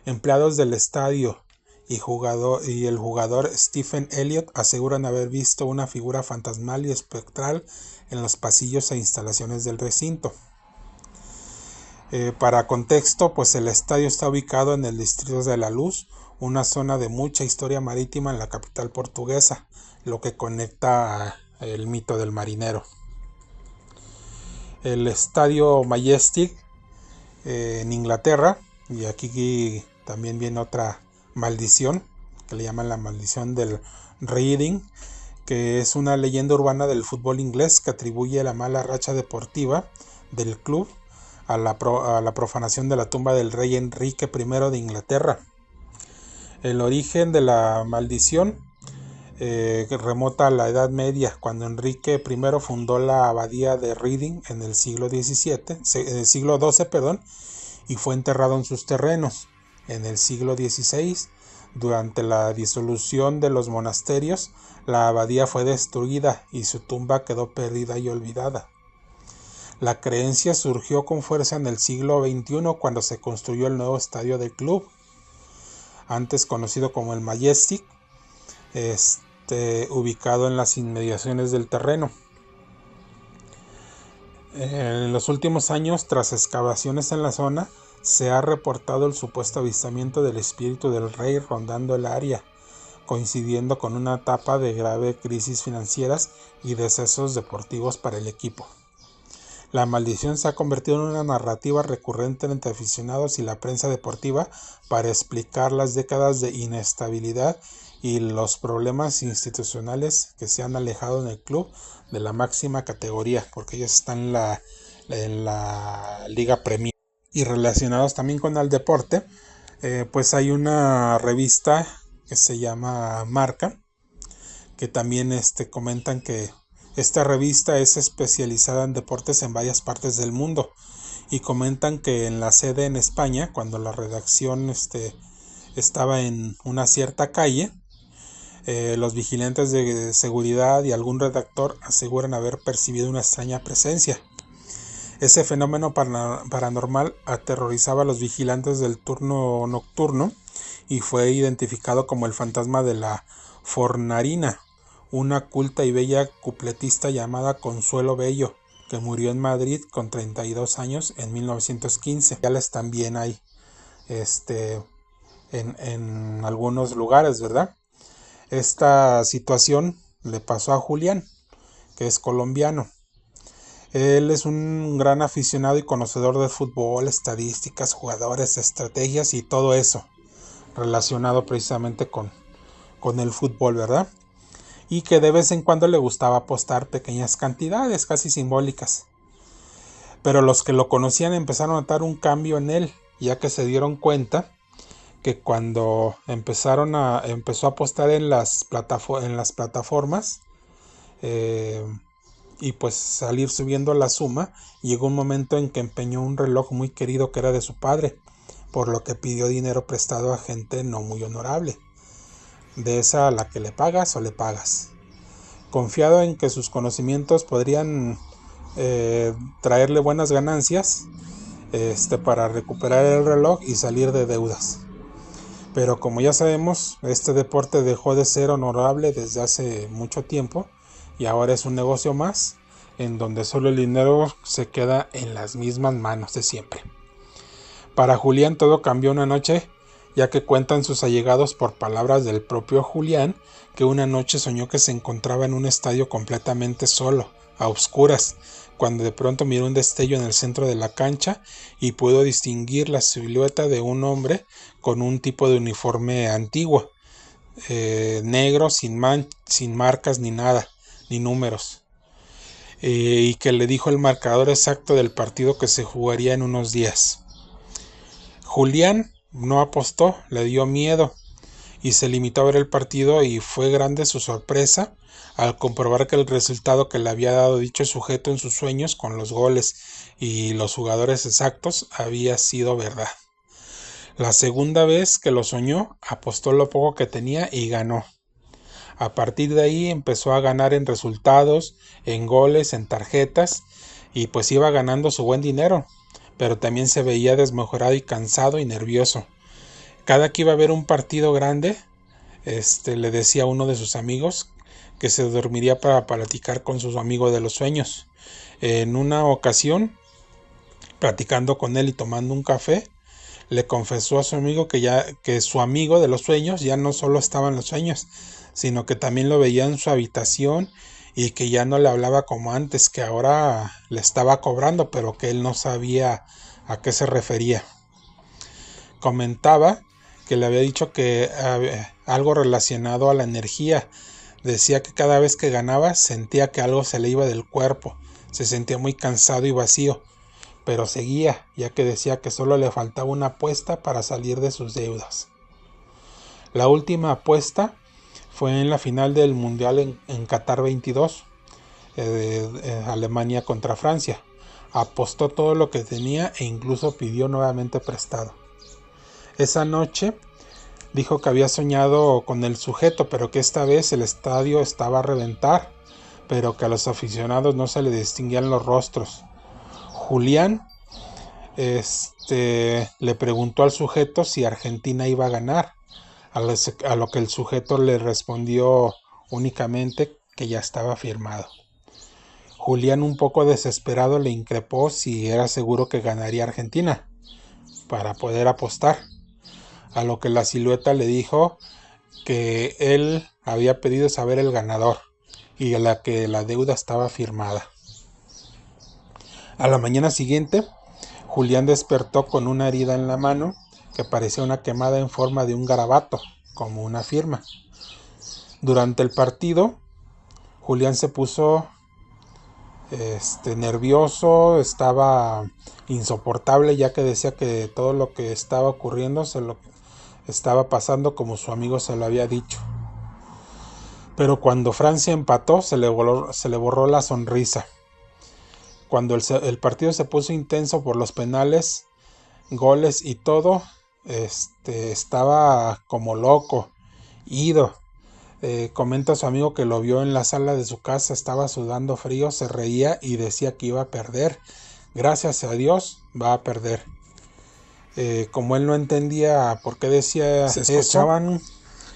Empleados del estadio y el jugador Stephen Elliott aseguran haber visto una figura fantasmal y espectral en los pasillos e instalaciones del recinto. Para contexto, pues el estadio está ubicado en el distrito de La Luz, una zona de mucha historia marítima en la capital portuguesa, lo que conecta el mito del marinero. El estadio Majestic en Inglaterra, y aquí también viene otra maldición que le llaman la maldición del Reading, que es una leyenda urbana del fútbol inglés que atribuye la mala racha deportiva del club a la profanación de la tumba del rey Enrique I de Inglaterra. El origen de la maldición remota a la Edad Media, cuando Enrique I fundó la abadía de Reading en el siglo XII, y fue enterrado en sus terrenos. En el siglo XVI, durante la disolución de los monasterios, la abadía fue destruida y su tumba quedó perdida y olvidada. La creencia surgió con fuerza en el siglo XXI cuando se construyó el nuevo estadio del club, antes conocido como el Majestic, ubicado en las inmediaciones del terreno. En los últimos años, tras excavaciones en la zona, se ha reportado el supuesto avistamiento del espíritu del rey rondando el área, coincidiendo con una etapa de grave crisis financieras y decesos deportivos para el equipo. La maldición se ha convertido en una narrativa recurrente entre aficionados y la prensa deportiva para explicar las décadas de inestabilidad y los problemas institucionales que se han alejado en el club de la máxima categoría, porque ellos están en la Liga Premier. Y relacionados también con el deporte, pues hay una revista que se llama Marca, que también comentan que esta revista es especializada en deportes en varias partes del mundo, y comentan que en la sede en España, cuando la redacción estaba en una cierta calle, los vigilantes de seguridad y algún redactor aseguran haber percibido una extraña presencia. Ese fenómeno paranormal aterrorizaba a los vigilantes del turno nocturno y fue identificado como el fantasma de la Fornarina, una culta y bella cupletista llamada Consuelo Bello, que murió en Madrid con 32 años en 1915. También hay en algunos lugares, ¿verdad? Esta situación le pasó a Julián, que es colombiano. Él es un gran aficionado y conocedor de fútbol, estadísticas, jugadores, estrategias y todo eso relacionado precisamente con el fútbol, ¿verdad? Y que de vez en cuando le gustaba apostar pequeñas cantidades, casi simbólicas. Pero los que lo conocían empezaron a notar un cambio en él, ya que se dieron cuenta que cuando empezó a apostar en las plataformas y pues salir subiendo la suma, llegó un momento en que empeñó un reloj muy querido que era de su padre, por lo que pidió dinero prestado a gente no muy honorable, de esa a la que le pagas o le pagas. Confiado en que sus conocimientos podrían traerle buenas ganancias para recuperar el reloj y salir de deudas. Pero como ya sabemos, este deporte dejó de ser honorable desde hace mucho tiempo y ahora es un negocio más, en donde solo el dinero se queda en las mismas manos de siempre. Para Julián todo cambió una noche, ya que cuentan sus allegados por palabras del propio Julián que una noche soñó que se encontraba en un estadio completamente solo, a oscuras, cuando de pronto miró un destello en el centro de la cancha y pudo distinguir la silueta de un hombre con un tipo de uniforme antiguo, negro, sin marcas ni nada, ni números, y que le dijo el marcador exacto del partido que se jugaría en unos días. Julián no apostó, le dio miedo y se limitó a ver el partido, y fue grande su sorpresa al comprobar que el resultado que le había dado dicho sujeto en sus sueños, con los goles y los jugadores exactos, había sido verdad. La segunda vez que lo soñó, apostó lo poco que tenía y ganó. A partir de ahí empezó a ganar en resultados, en goles, en tarjetas, y pues iba ganando su buen dinero, pero también se veía desmejorado y cansado y nervioso. Cada que iba a ver un partido grande, le decía a uno de sus amigos que se dormiría para platicar con su amigo de los sueños. En una ocasión, platicando con él y tomando un café, le confesó a su amigo que su amigo de los sueños ya no solo estaba en los sueños, sino que también lo veía en su habitación, y que ya no le hablaba como antes, que ahora le estaba cobrando, pero que él no sabía a qué se refería. Comentaba que le había dicho que algo relacionado a la energía. Decía que cada vez que ganaba sentía que algo se le iba del cuerpo, se sentía muy cansado y vacío, pero seguía, ya que decía que solo le faltaba una apuesta para salir de sus deudas. La última apuesta fue en la final del Mundial en Qatar 22, Alemania contra Francia. Apostó todo lo que tenía e incluso pidió nuevamente prestado. Esa noche dijo que había soñado con el sujeto, pero que esta vez el estadio estaba a reventar, pero que a los aficionados no se le distinguían los rostros. Julián le preguntó al sujeto si Argentina iba a ganar, a lo que el sujeto le respondió únicamente que ya estaba firmado. Julián, un poco desesperado, le increpó si era seguro que ganaría Argentina, para poder apostar, a lo que la silueta le dijo que él había pedido saber el ganador y a la que la deuda estaba firmada. A la mañana siguiente, Julián despertó con una herida en la mano que parecía una quemada en forma de un garabato, como una firma. Durante el partido, Julián se puso nervioso, estaba insoportable, ya que decía que todo lo que estaba ocurriendo se lo estaba pasando como su amigo se lo había dicho. Pero cuando Francia empató, se le borró la sonrisa. Cuando el partido se puso intenso por los penales, goles y todo, estaba como loco, ido. Comenta a su amigo que lo vio en la sala de su casa, estaba sudando frío, se reía y decía que iba a perder. Gracias a Dios va a perder. Como él no entendía por qué decía se eso, escuchaban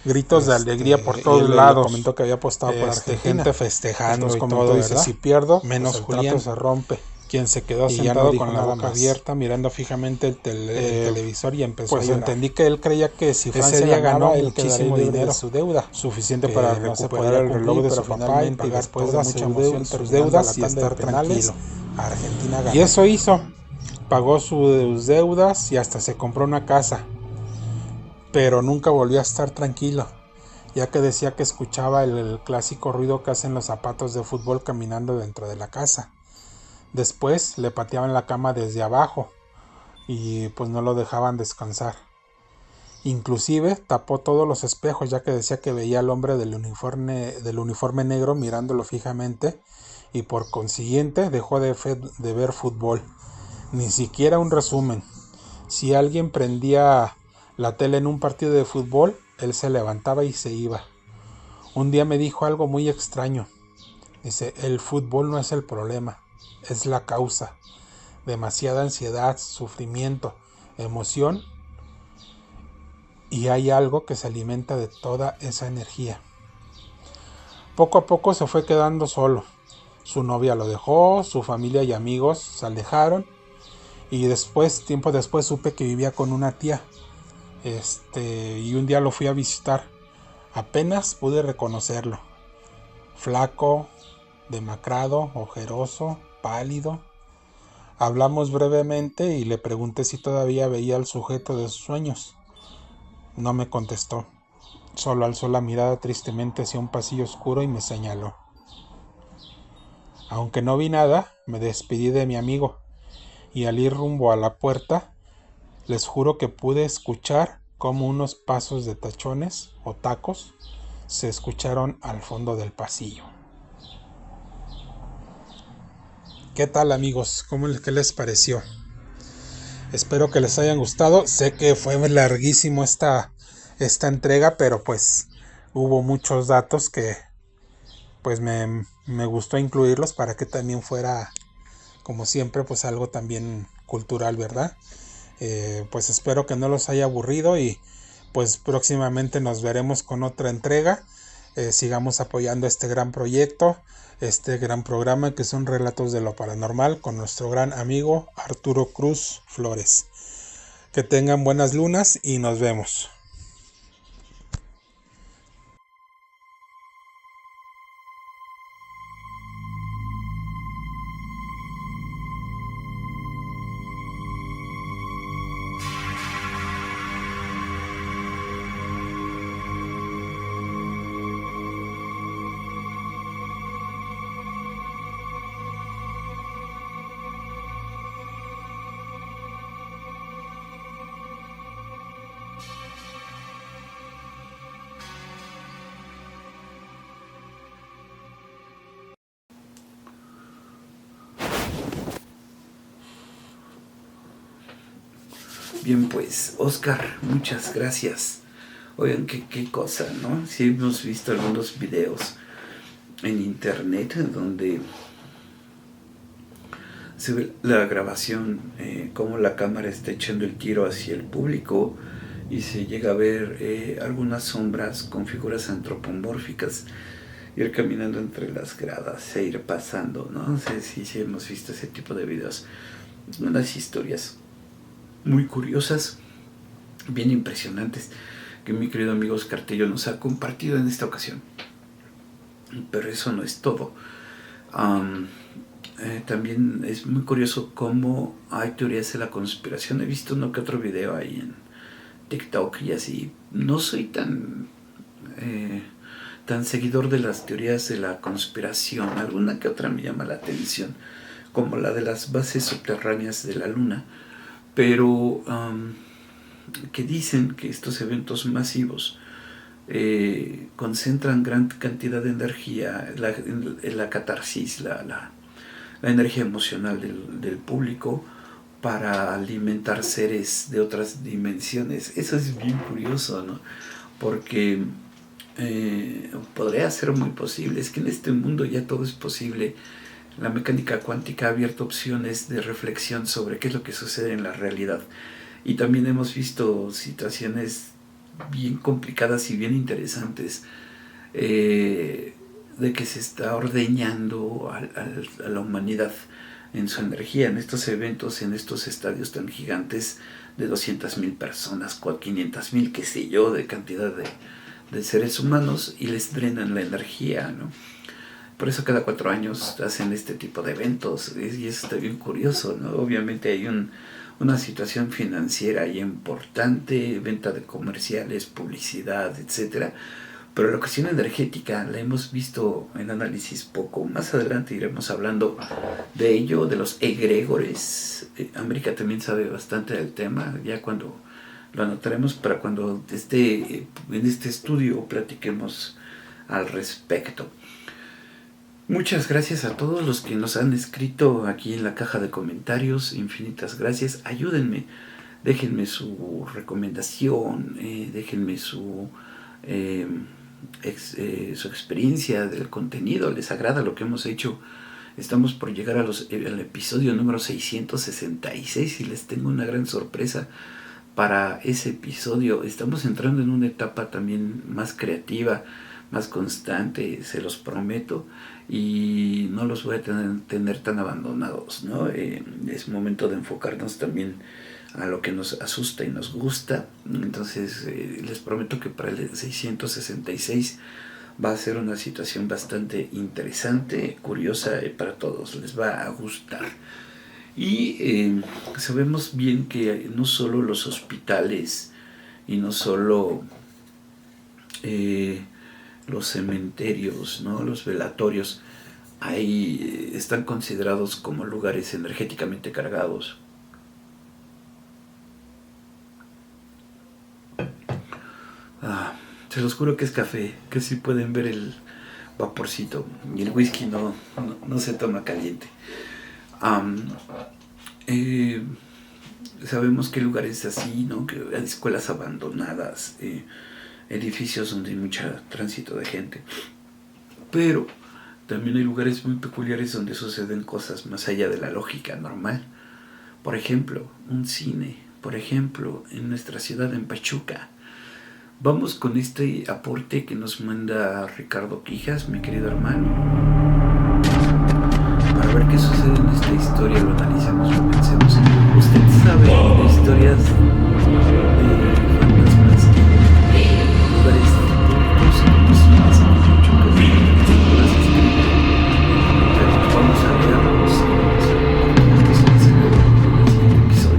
gritos de alegría por todos lados. Comentó que había apostado por Argentina, gente festejando. Entonces, y todo, dice, si pierdo, menos pues Julián se rompe. Quien se quedó y sentado no con la boca abierta, mirando fijamente el televisor y empezó a llorar. Entendí que él creía que si Francia ese día ganó muchísimo dinero de su deuda, suficiente para recuperar el reloj de su papá y pagar todas sus deudas y estar tranquilo. Argentina ganó. Y eso hizo. Pagó sus deudas y hasta se compró una casa. Pero nunca volvió a estar tranquilo, ya que decía que escuchaba el clásico ruido que hacen los zapatos de fútbol caminando dentro de la casa. Después le pateaban la cama desde abajo y pues no lo dejaban descansar. Inclusive tapó todos los espejos, ya que decía que veía al hombre del uniforme negro mirándolo fijamente y por consiguiente dejó de ver fútbol, ni siquiera un resumen. Si alguien prendía la tele en un partido de fútbol, él se levantaba y se iba. Un día me dijo algo muy extraño. Dice, el fútbol no es el problema, es la causa. Demasiada ansiedad, sufrimiento, emoción, y hay algo que se alimenta de toda esa energía. Poco a poco se fue quedando solo. Su novia lo dejó, su familia y amigos se alejaron, y tiempo después supe que vivía con una tía. Y un día lo fui a visitar. Apenas pude reconocerlo. Flaco, demacrado, ojeroso, pálido. Hablamos brevemente y le pregunté si todavía veía al sujeto de sus sueños. No me contestó. Solo alzó la mirada tristemente hacia un pasillo oscuro y me señaló. Aunque no vi nada, me despedí de mi amigo y al ir rumbo a la puerta, les juro que pude escuchar cómo unos pasos de tachones o tacos se escucharon al fondo del pasillo. ¿Qué tal, amigos? ¿Qué les pareció? Espero que les hayan gustado. Sé que fue larguísimo esta entrega, pero pues hubo muchos datos que pues me gustó incluirlos para que también fuera, como siempre, pues algo también cultural, ¿verdad? Pues espero que no los haya aburrido y pues próximamente nos veremos con otra entrega. Sigamos apoyando este gran proyecto, este gran programa que son Relatos de lo Paranormal con nuestro gran amigo Arturo Cruz Flores. Que tengan buenas lunas y nos vemos. Bien, pues, Oscar, muchas gracias. Oigan, qué cosa, ¿no? Sí hemos visto algunos videos en internet donde se ve la grabación, cómo la cámara está echando el tiro hacia el público y se llega a ver algunas sombras con figuras antropomórficas ir caminando entre las gradas e ir pasando, ¿no? No sé si hemos visto ese tipo de videos, unas historias muy curiosas, bien impresionantes, que mi querido amigo Oscar Tello nos ha compartido en esta ocasión. Pero eso no es todo. También es muy curioso cómo hay teorías de la conspiración. He visto uno que otro video ahí en TikTok y así. No soy tan seguidor de las teorías de la conspiración. Alguna que otra me llama la atención, como la de las bases subterráneas de la Luna, pero que dicen que estos eventos masivos concentran gran cantidad de energía, la catarsis, la energía emocional del público para alimentar seres de otras dimensiones. Eso es bien curioso, ¿no? Porque podría ser muy posible. Es que en este mundo ya todo es posible. La mecánica cuántica ha abierto opciones de reflexión sobre qué es lo que sucede en la realidad. Y también hemos visto situaciones bien complicadas y bien interesantes de que se está ordeñando a la humanidad en su energía, en estos eventos, en estos estadios tan gigantes de 200,000 personas, 500,000, qué sé yo, de cantidad de seres humanos, y les drenan la energía, ¿no? Por eso cada 4 años hacen este tipo de eventos, y eso está bien curioso, ¿no? Obviamente hay una situación financiera y importante, venta de comerciales, publicidad, etcétera. Pero la cuestión energética la hemos visto en análisis poco. Más adelante iremos hablando de ello, de los egregores. América también sabe bastante del tema, ya cuando lo anotaremos para cuando esté en este estudio platiquemos al respecto. Muchas gracias a todos los que nos han escrito aquí en la caja de comentarios. Infinitas gracias. Ayúdenme, déjenme su recomendación, déjenme su experiencia del contenido. ¿Les agrada lo que hemos hecho? Estamos por llegar al episodio número 666 y les tengo una gran sorpresa para ese episodio. Estamos entrando en una etapa también más creativa, más constante, se los prometo, y no los voy a tener tan abandonados, ¿no? Es momento de enfocarnos también a lo que nos asusta y nos gusta. Entonces les prometo que para el 666 va a ser una situación bastante interesante, curiosa, para todos les va a gustar. Y sabemos bien que no solo los hospitales y no solo los cementerios, ¿no? Los velatorios están considerados como lugares energéticamente cargados. Se los juro que es café, que sí pueden ver el vaporcito, y el whisky no se toma caliente. Sabemos que lugares así, ¿no? Que hay escuelas abandonadas, edificios donde hay mucho tránsito de gente, pero también hay lugares muy peculiares donde suceden cosas más allá de la lógica normal. Por ejemplo, un cine, por ejemplo, en nuestra ciudad, en Pachuca. Vamos con este aporte que nos manda Ricardo Quijas, mi querido hermano, para ver qué sucede en esta historia. Lo analicemos, lo pensemos. Usted sabe de historias de fantasmas en lugares públicos, como cines, en Pachuca, vamos a leerlos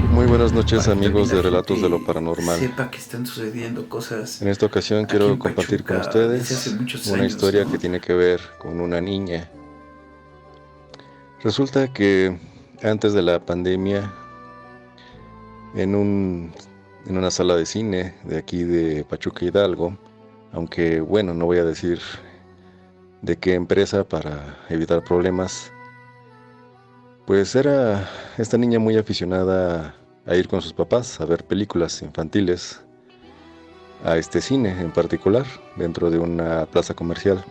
y Muy buenas noches, amigos de Relatos de lo Paranormal. Sepa que están sucediendo cosas. En esta ocasión quiero compartir con ustedes una historia, ¿no? que tiene que ver con una niña. Resulta que antes de la pandemia, en una sala de cine de aquí de Pachuca, Hidalgo, aunque bueno, no voy a decir de qué empresa para evitar problemas, pues era esta niña muy aficionada a ir con sus papás a ver películas infantiles a este cine en particular, dentro de una plaza comercial.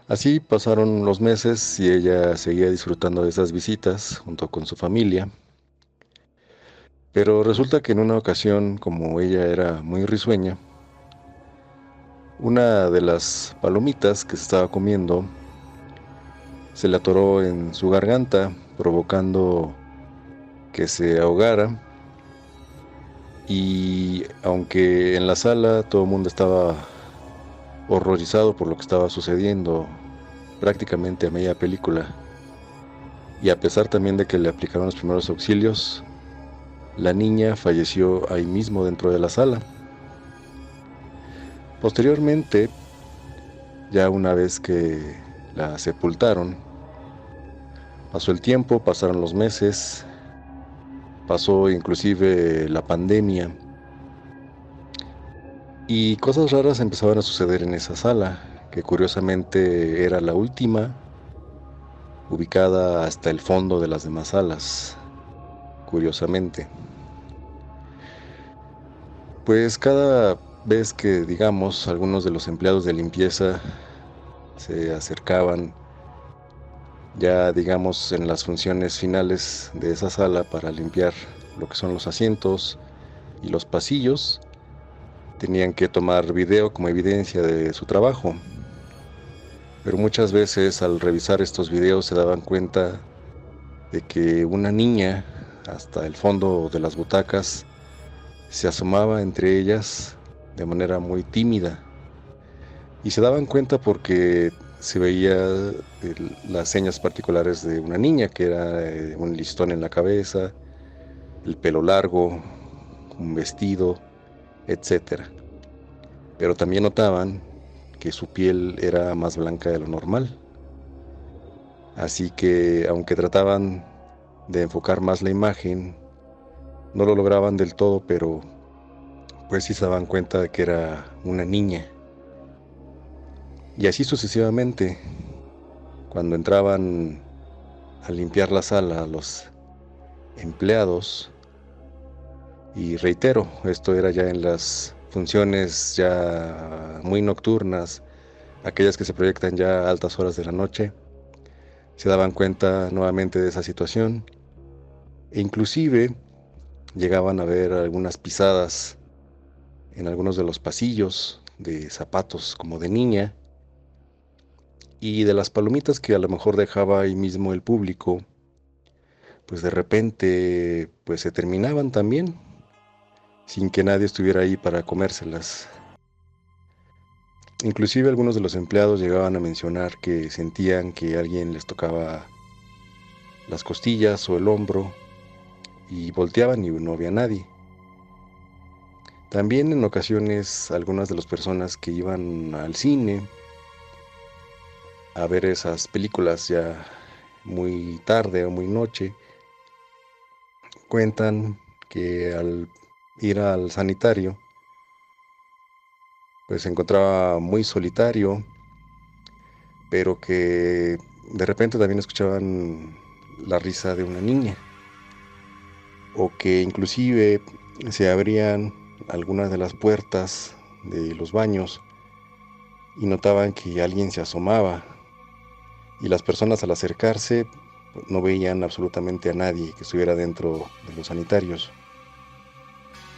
Así pasaron los meses y ella seguía disfrutando de esas visitas junto con su familia. Pero resulta que en una ocasión, como ella era muy risueña, una de las palomitas que se estaba comiendo se le atoró en su garganta, provocando que se ahogara. Y aunque en la sala todo el mundo estaba horrorizado por lo que estaba sucediendo prácticamente a media película, y a pesar también de que le aplicaron los primeros auxilios, la niña falleció ahí mismo dentro de la sala. Posteriormente, ya una vez que la sepultaron, pasó el tiempo, pasaron los meses, pasó inclusive la pandemia, y cosas raras empezaban a suceder en esa sala, que curiosamente era la última, ubicada hasta el fondo de las demás salas, curiosamente. Pues cada vez que, digamos, algunos de los empleados de limpieza se acercaban, ya digamos en las funciones finales de esa sala para limpiar lo que son los asientos y los pasillos, tenían que tomar video como evidencia de su trabajo. Pero muchas veces al revisar estos videos se daban cuenta de que una niña, hasta el fondo de las butacas, se asomaba entre ellas de manera muy tímida. Y se daban cuenta porque se veía las señas particulares de una niña, que era un listón en la cabeza, el pelo largo, un vestido, etcétera. Pero también notaban que su piel era más blanca de lo normal. Así que, aunque trataban de enfocar más la imagen, no lo lograban del todo, pero pues sí se daban cuenta de que era una niña. Y así sucesivamente, cuando entraban a limpiar la sala los empleados, y reitero, esto era ya en las funciones ya muy nocturnas, aquellas que se proyectan ya a altas horas de la noche, se daban cuenta nuevamente de esa situación, e inclusive llegaban a ver algunas pisadas en algunos de los pasillos de zapatos como de niña, y de las palomitas que a lo mejor dejaba ahí mismo el público, pues de repente pues se terminaban también, sin que nadie estuviera ahí para comérselas. Inclusive algunos de los empleados llegaban a mencionar que sentían que alguien les tocaba las costillas o el hombro, y volteaban y no había nadie. También en ocasiones algunas de las personas que iban al cine a ver esas películas ya muy tarde o muy noche, cuentan que al ir al sanitario pues se encontraba muy solitario, pero que de repente también escuchaban la risa de una niña, o que inclusive se abrían algunas de las puertas de los baños y notaban que alguien se asomaba, y las personas al acercarse no veían absolutamente a nadie que estuviera dentro de los sanitarios.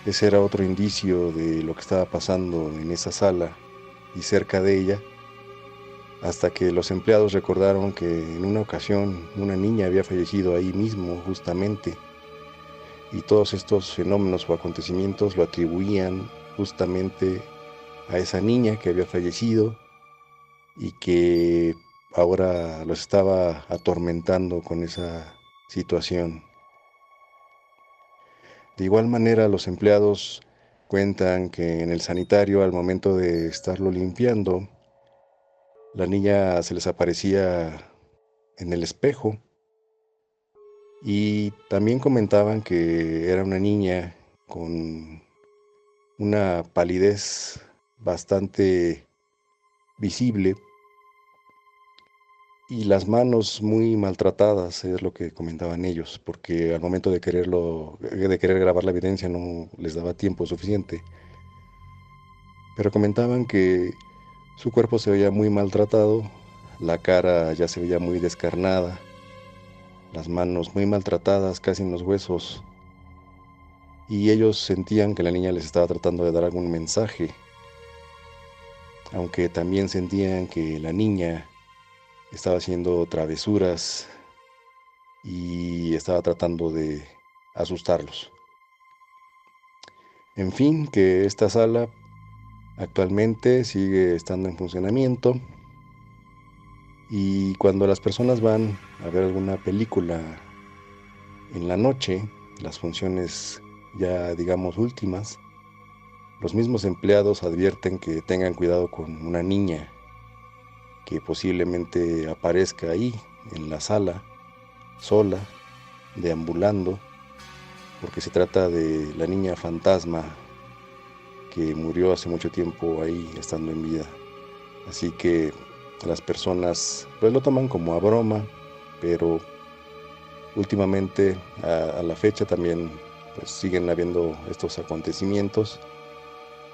Ese era otro indicio de lo que estaba pasando en esa sala y cerca de ella, hasta que los empleados recordaron que en una ocasión una niña había fallecido ahí mismo justamente, y todos estos fenómenos o acontecimientos lo atribuían justamente a esa niña que había fallecido y que ahora los estaba atormentando con esa situación. De igual manera, los empleados cuentan que en el sanitario, al momento de estarlo limpiando, la niña se les aparecía en el espejo, y también comentaban que era una niña con una palidez bastante visible y las manos muy maltratadas, es lo que comentaban ellos, porque al momento de querer grabar la evidencia no les daba tiempo suficiente. Pero comentaban que su cuerpo se veía muy maltratado, la cara ya se veía muy descarnada, las manos muy maltratadas, casi en los huesos, y ellos sentían que la niña les estaba tratando de dar algún mensaje, aunque también sentían que la niña estaba haciendo travesuras y estaba tratando de asustarlos. En fin, que esta sala actualmente sigue estando en funcionamiento y cuando las personas van a ver alguna película en la noche, las funciones ya digamos últimas, los mismos empleados advierten que tengan cuidado con una niña que posiblemente aparezca ahí en la sala, sola, deambulando, porque se trata de la niña fantasma que murió hace mucho tiempo ahí estando en vida. Así que las personas pues lo toman como a broma, pero últimamente a la fecha también pues siguen habiendo estos acontecimientos,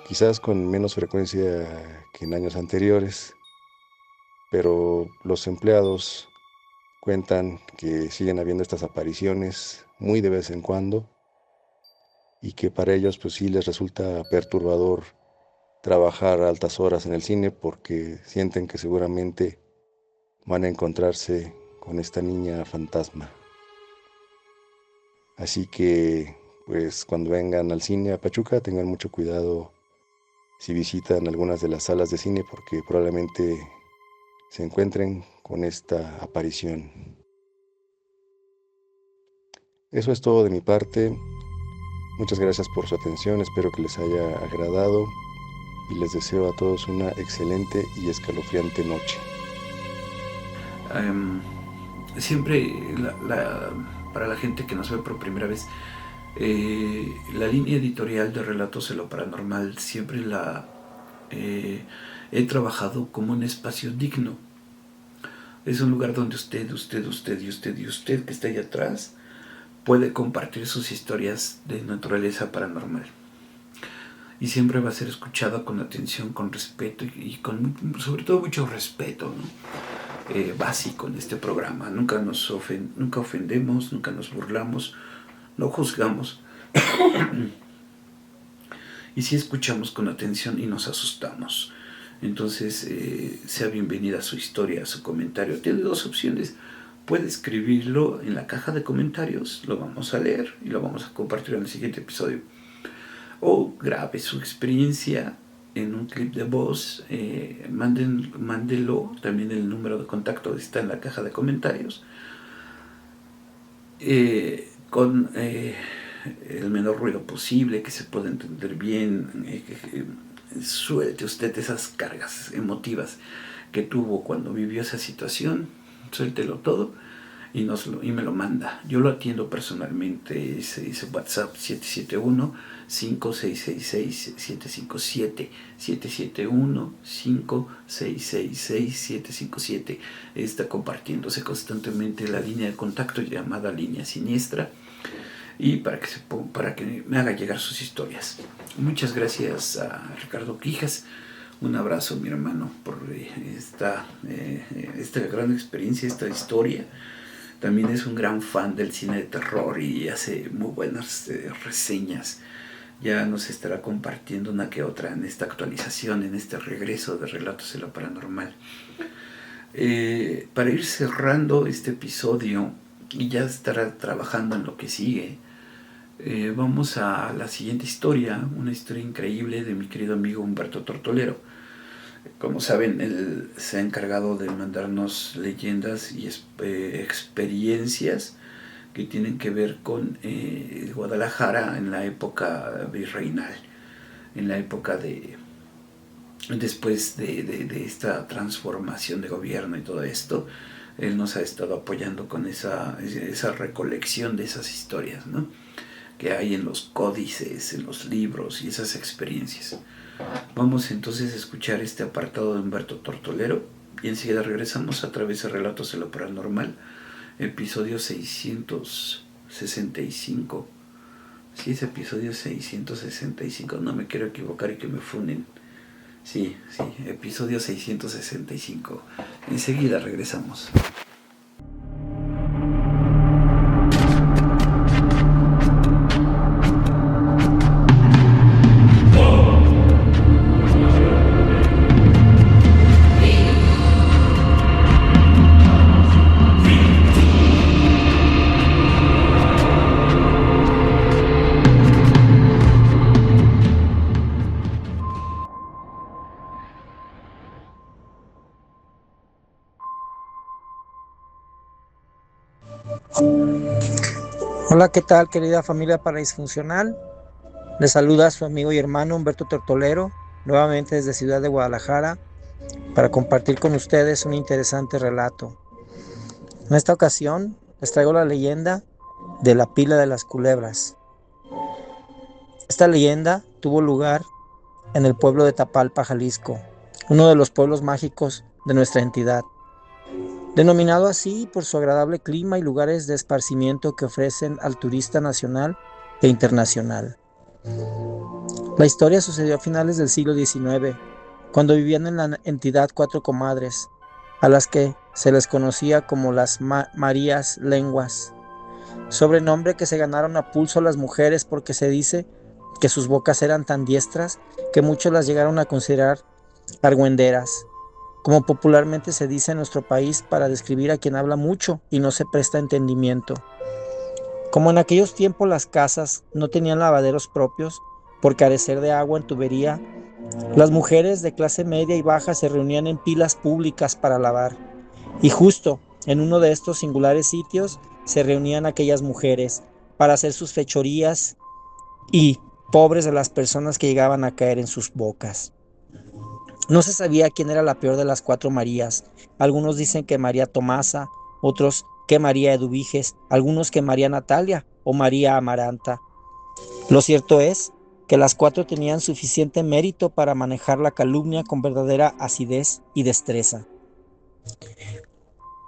quizás con menos frecuencia que en años anteriores, pero los empleados cuentan que siguen habiendo estas apariciones muy de vez en cuando y que para ellos pues sí les resulta perturbador trabajar a altas horas en el cine porque sienten que seguramente van a encontrarse con esta niña fantasma. Así que pues cuando vengan al cine a Pachuca tengan mucho cuidado si visitan algunas de las salas de cine porque probablemente se encuentren con esta aparición. Eso es todo de mi parte. Muchas gracias por su atención, espero que les haya agradado y les deseo a todos una excelente y escalofriante noche. Siempre para la gente que nos ve por primera vez, la línea editorial de Relatos de lo Paranormal siempre la he trabajado como un espacio digno. Es un lugar donde usted que está ahí atrás puede compartir sus historias de naturaleza paranormal. Y siempre va a ser escuchada con atención, con respeto y con, sobre todo, mucho respeto, ¿no? Básico en este programa. Nunca ofendemos, nunca nos burlamos, no juzgamos. Y sí escuchamos con atención y nos asustamos. Entonces, sea bienvenida su historia, su comentario. Tiene dos opciones. Puede escribirlo en la caja de comentarios, lo vamos a leer y lo vamos a compartir en el siguiente episodio. O grabe su experiencia en un clip de voz, mándelo, también el número de contacto está en la caja de comentarios, con el menor ruido posible, que se pueda entender bien, suelte usted esas cargas emotivas que tuvo cuando vivió esa situación, suéltelo todo y me lo manda. Yo lo atiendo personalmente, ese WhatsApp 771-5666-757, 771-5666-757. Está compartiéndose constantemente la línea de contacto llamada línea siniestra, y para que me haga llegar sus historias. Muchas gracias a Ricardo Quijas. Un abrazo, mi hermano, por esta gran experiencia, esta historia. También es un gran fan del cine de terror y hace muy buenas reseñas. Ya nos estará compartiendo una que otra en esta actualización, en este regreso de Relatos de lo Paranormal. Para ir cerrando este episodio y ya estará trabajando en lo que sigue, vamos a la siguiente historia, una historia increíble de mi querido amigo Humberto Tortolero. Como saben, él se ha encargado de mandarnos leyendas y experiencias que tienen que ver con Guadalajara en la época virreinal, en la época después de esta transformación de gobierno y todo esto. Él nos ha estado apoyando con esa recolección de esas historias, ¿no?, que hay en los códices, en los libros y esas experiencias. Vamos entonces a escuchar este apartado de Humberto Tortolero y enseguida regresamos a través de Relatos de lo Paranormal, episodio 665. Sí, es episodio 665, no me quiero equivocar y que me funen. Sí, episodio 665. Enseguida regresamos. Hola, ¿qué tal, querida familia Paraisfuncional? Les saluda su amigo y hermano Humberto Tortolero, nuevamente desde Ciudad de Guadalajara, para compartir con ustedes un interesante relato. En esta ocasión les traigo la leyenda de la pila de las culebras. Esta leyenda tuvo lugar en el pueblo de Tapalpa, Jalisco, uno de los pueblos mágicos de nuestra entidad, denominado así por su agradable clima y lugares de esparcimiento que ofrecen al turista nacional e internacional. La historia sucedió a finales del siglo XIX, cuando vivían en la entidad 4 comadres, a las que se les conocía como las Marías Lenguas, sobrenombre que se ganaron a pulso las mujeres porque se dice que sus bocas eran tan diestras que muchos las llegaron a considerar argüenderas, como popularmente se dice en nuestro país para describir a quien habla mucho y no se presta entendimiento. Como en aquellos tiempos las casas no tenían lavaderos propios, por carecer de agua en tubería, las mujeres de clase media y baja se reunían en pilas públicas para lavar. Y justo en uno de estos singulares sitios se reunían aquellas mujeres para hacer sus fechorías y pobres de las personas que llegaban a caer en sus bocas. No se sabía quién era la peor de las 4 Marías. Algunos dicen que María Tomasa, otros que María Eduviges, algunos que María Natalia o María Amaranta. Lo cierto es que las 4 tenían suficiente mérito para manejar la calumnia con verdadera acidez y destreza.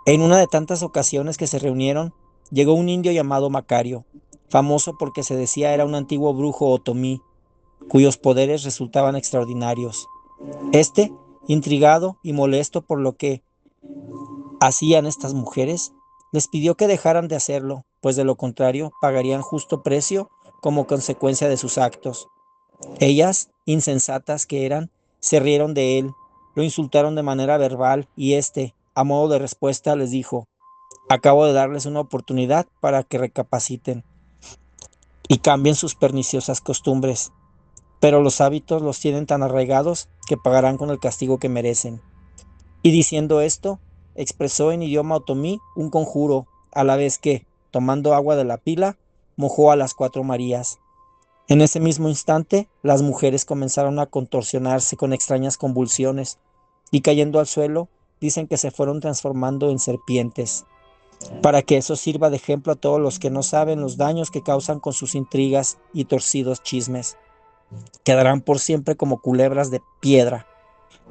En una de tantas ocasiones que se reunieron, llegó un indio llamado Macario, famoso porque se decía era un antiguo brujo otomí, cuyos poderes resultaban extraordinarios. Este, intrigado y molesto por lo que hacían estas mujeres, les pidió que dejaran de hacerlo, pues de lo contrario pagarían justo precio como consecuencia de sus actos. Ellas, insensatas que eran, se rieron de él, lo insultaron de manera verbal y a modo de respuesta, les dijo: acabo de darles una oportunidad para que recapaciten y cambien sus perniciosas costumbres, pero los hábitos los tienen tan arraigados que pagarán con el castigo que merecen. Y diciendo esto, expresó en idioma otomí un conjuro, a la vez que, tomando agua de la pila, mojó a las 4 Marías. En ese mismo instante, las mujeres comenzaron a contorsionarse con extrañas convulsiones y cayendo al suelo, dicen que se fueron transformando en serpientes, para que eso sirva de ejemplo a todos los que no saben los daños que causan con sus intrigas y torcidos chismes. Quedarán por siempre como culebras de piedra,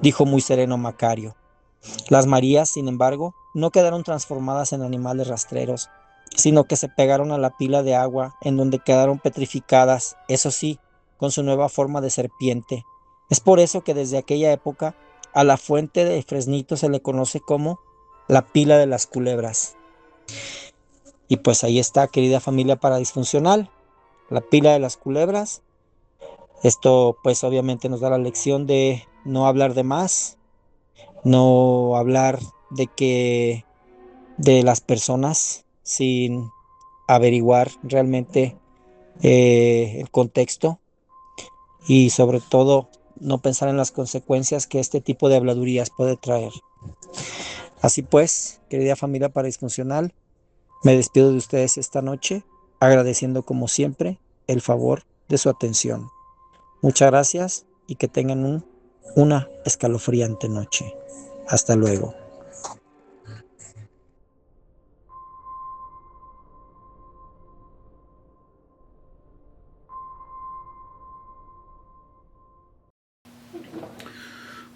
dijo muy sereno Macario. Las Marías, sin embargo, no quedaron transformadas en animales rastreros, sino que se pegaron a la pila de agua, en donde quedaron petrificadas, eso sí, con su nueva forma de serpiente. Es por eso que desde aquella época a la fuente de Fresnito se le conoce como la pila de las culebras. Y pues ahí está, querida familia Paradisfuncional, la pila de las culebras. Esto pues obviamente nos da la lección de no hablar de más, no hablar de las personas sin averiguar realmente el contexto y sobre todo no pensar en las consecuencias que este tipo de habladurías puede traer. Así pues, querida familia Paradisfuncional, me despido de ustedes esta noche, agradeciendo como siempre el favor de su atención. Muchas gracias y que tengan una escalofriante noche. Hasta luego.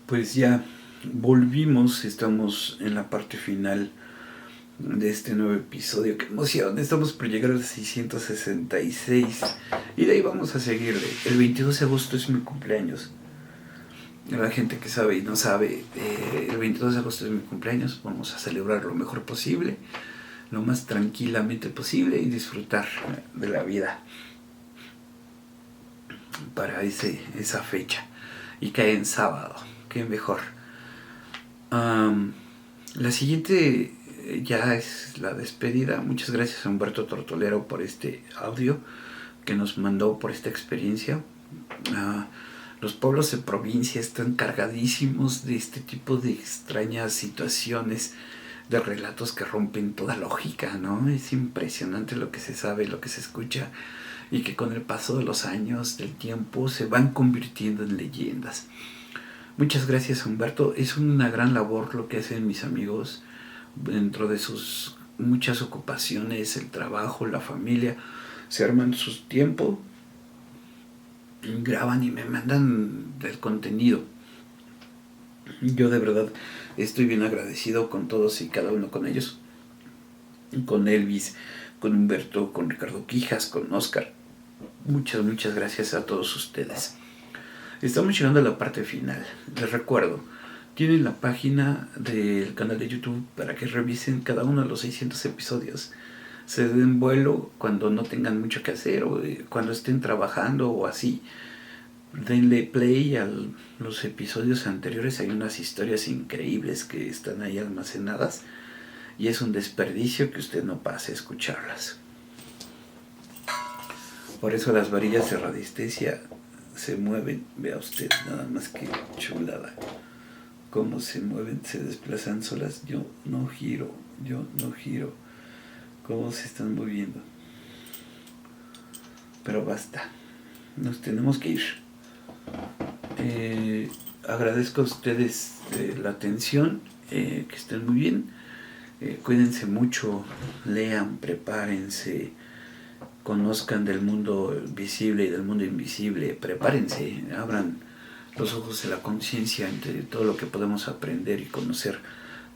Pues ya volvimos, estamos en la parte final de este nuevo episodio. ¡Qué emoción! Estamos por llegar al 666 y de ahí vamos a seguir. El 22 de agosto es mi cumpleaños. La gente que sabe y no sabe, el 22 de agosto es mi cumpleaños. Vamos a celebrar lo mejor posible, lo más tranquilamente posible y disfrutar de la vida para esa fecha. Y cae en sábado, qué mejor. La siguiente ya es la despedida. Muchas gracias a Humberto Tortolero por este audio que nos mandó, por esta experiencia. Los pueblos de provincia están cargadísimos de este tipo de extrañas situaciones de relatos que rompen toda lógica, ¿no? Es impresionante lo que se sabe, lo que se escucha, y que con el paso de los años, del tiempo, se van convirtiendo en leyendas. Muchas gracias, Humberto. Es una gran labor lo que hacen mis amigos dentro de sus muchas ocupaciones, el trabajo, la familia. Se arman su tiempo, graban y me mandan el contenido. Yo de verdad estoy bien agradecido con todos y cada uno con ellos. Con Elvis, con Humberto, con Ricardo Quijas, con Oscar. Muchas gracias a todos ustedes. Estamos llegando a la parte final. Les recuerdo, tienen la página del canal de YouTube para que revisen cada uno de los 600 episodios. Se den vuelo cuando no tengan mucho que hacer o cuando estén trabajando o así. Denle play a los episodios anteriores. Hay unas historias increíbles que están ahí almacenadas y es un desperdicio que usted no pase a escucharlas. Por eso las varillas de radiestesia se mueven. Vea usted nada más que chulada. Cómo se mueven, se desplazan solas. Yo no giro. Cómo se están moviendo. Pero basta. Nos tenemos que ir. Agradezco a ustedes la atención. Que estén muy bien. Cuídense mucho. Lean, prepárense. Conozcan del mundo visible y del mundo invisible. Prepárense, abran los ojos de la conciencia entre todo lo que podemos aprender y conocer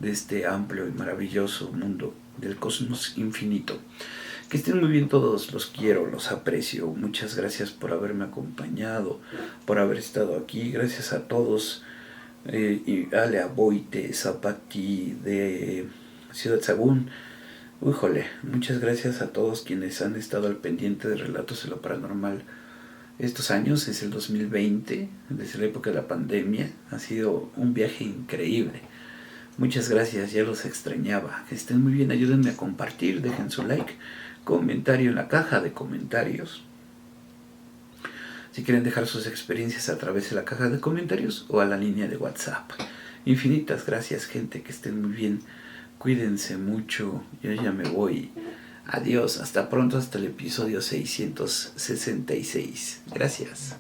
de este amplio y maravilloso mundo del cosmos infinito. Que estén muy bien todos, los quiero, los aprecio. Muchas gracias por haberme acompañado, por haber estado aquí. Gracias a todos. Y Ale Aboite, Zapati de Ciudad Sagún. Híjole, muchas gracias a todos quienes han estado al pendiente de Relatos de lo Paranormal estos años. Es el 2020, desde la época de la pandemia. Ha sido un viaje increíble. Muchas gracias, ya los extrañaba. Que estén muy bien, ayúdenme a compartir, dejen su like, comentario en la caja de comentarios. Si quieren dejar sus experiencias a través de la caja de comentarios o a la línea de WhatsApp. Infinitas gracias, gente, que estén muy bien. Cuídense mucho, yo ya me voy. Adiós, hasta pronto, hasta el episodio 666. Gracias.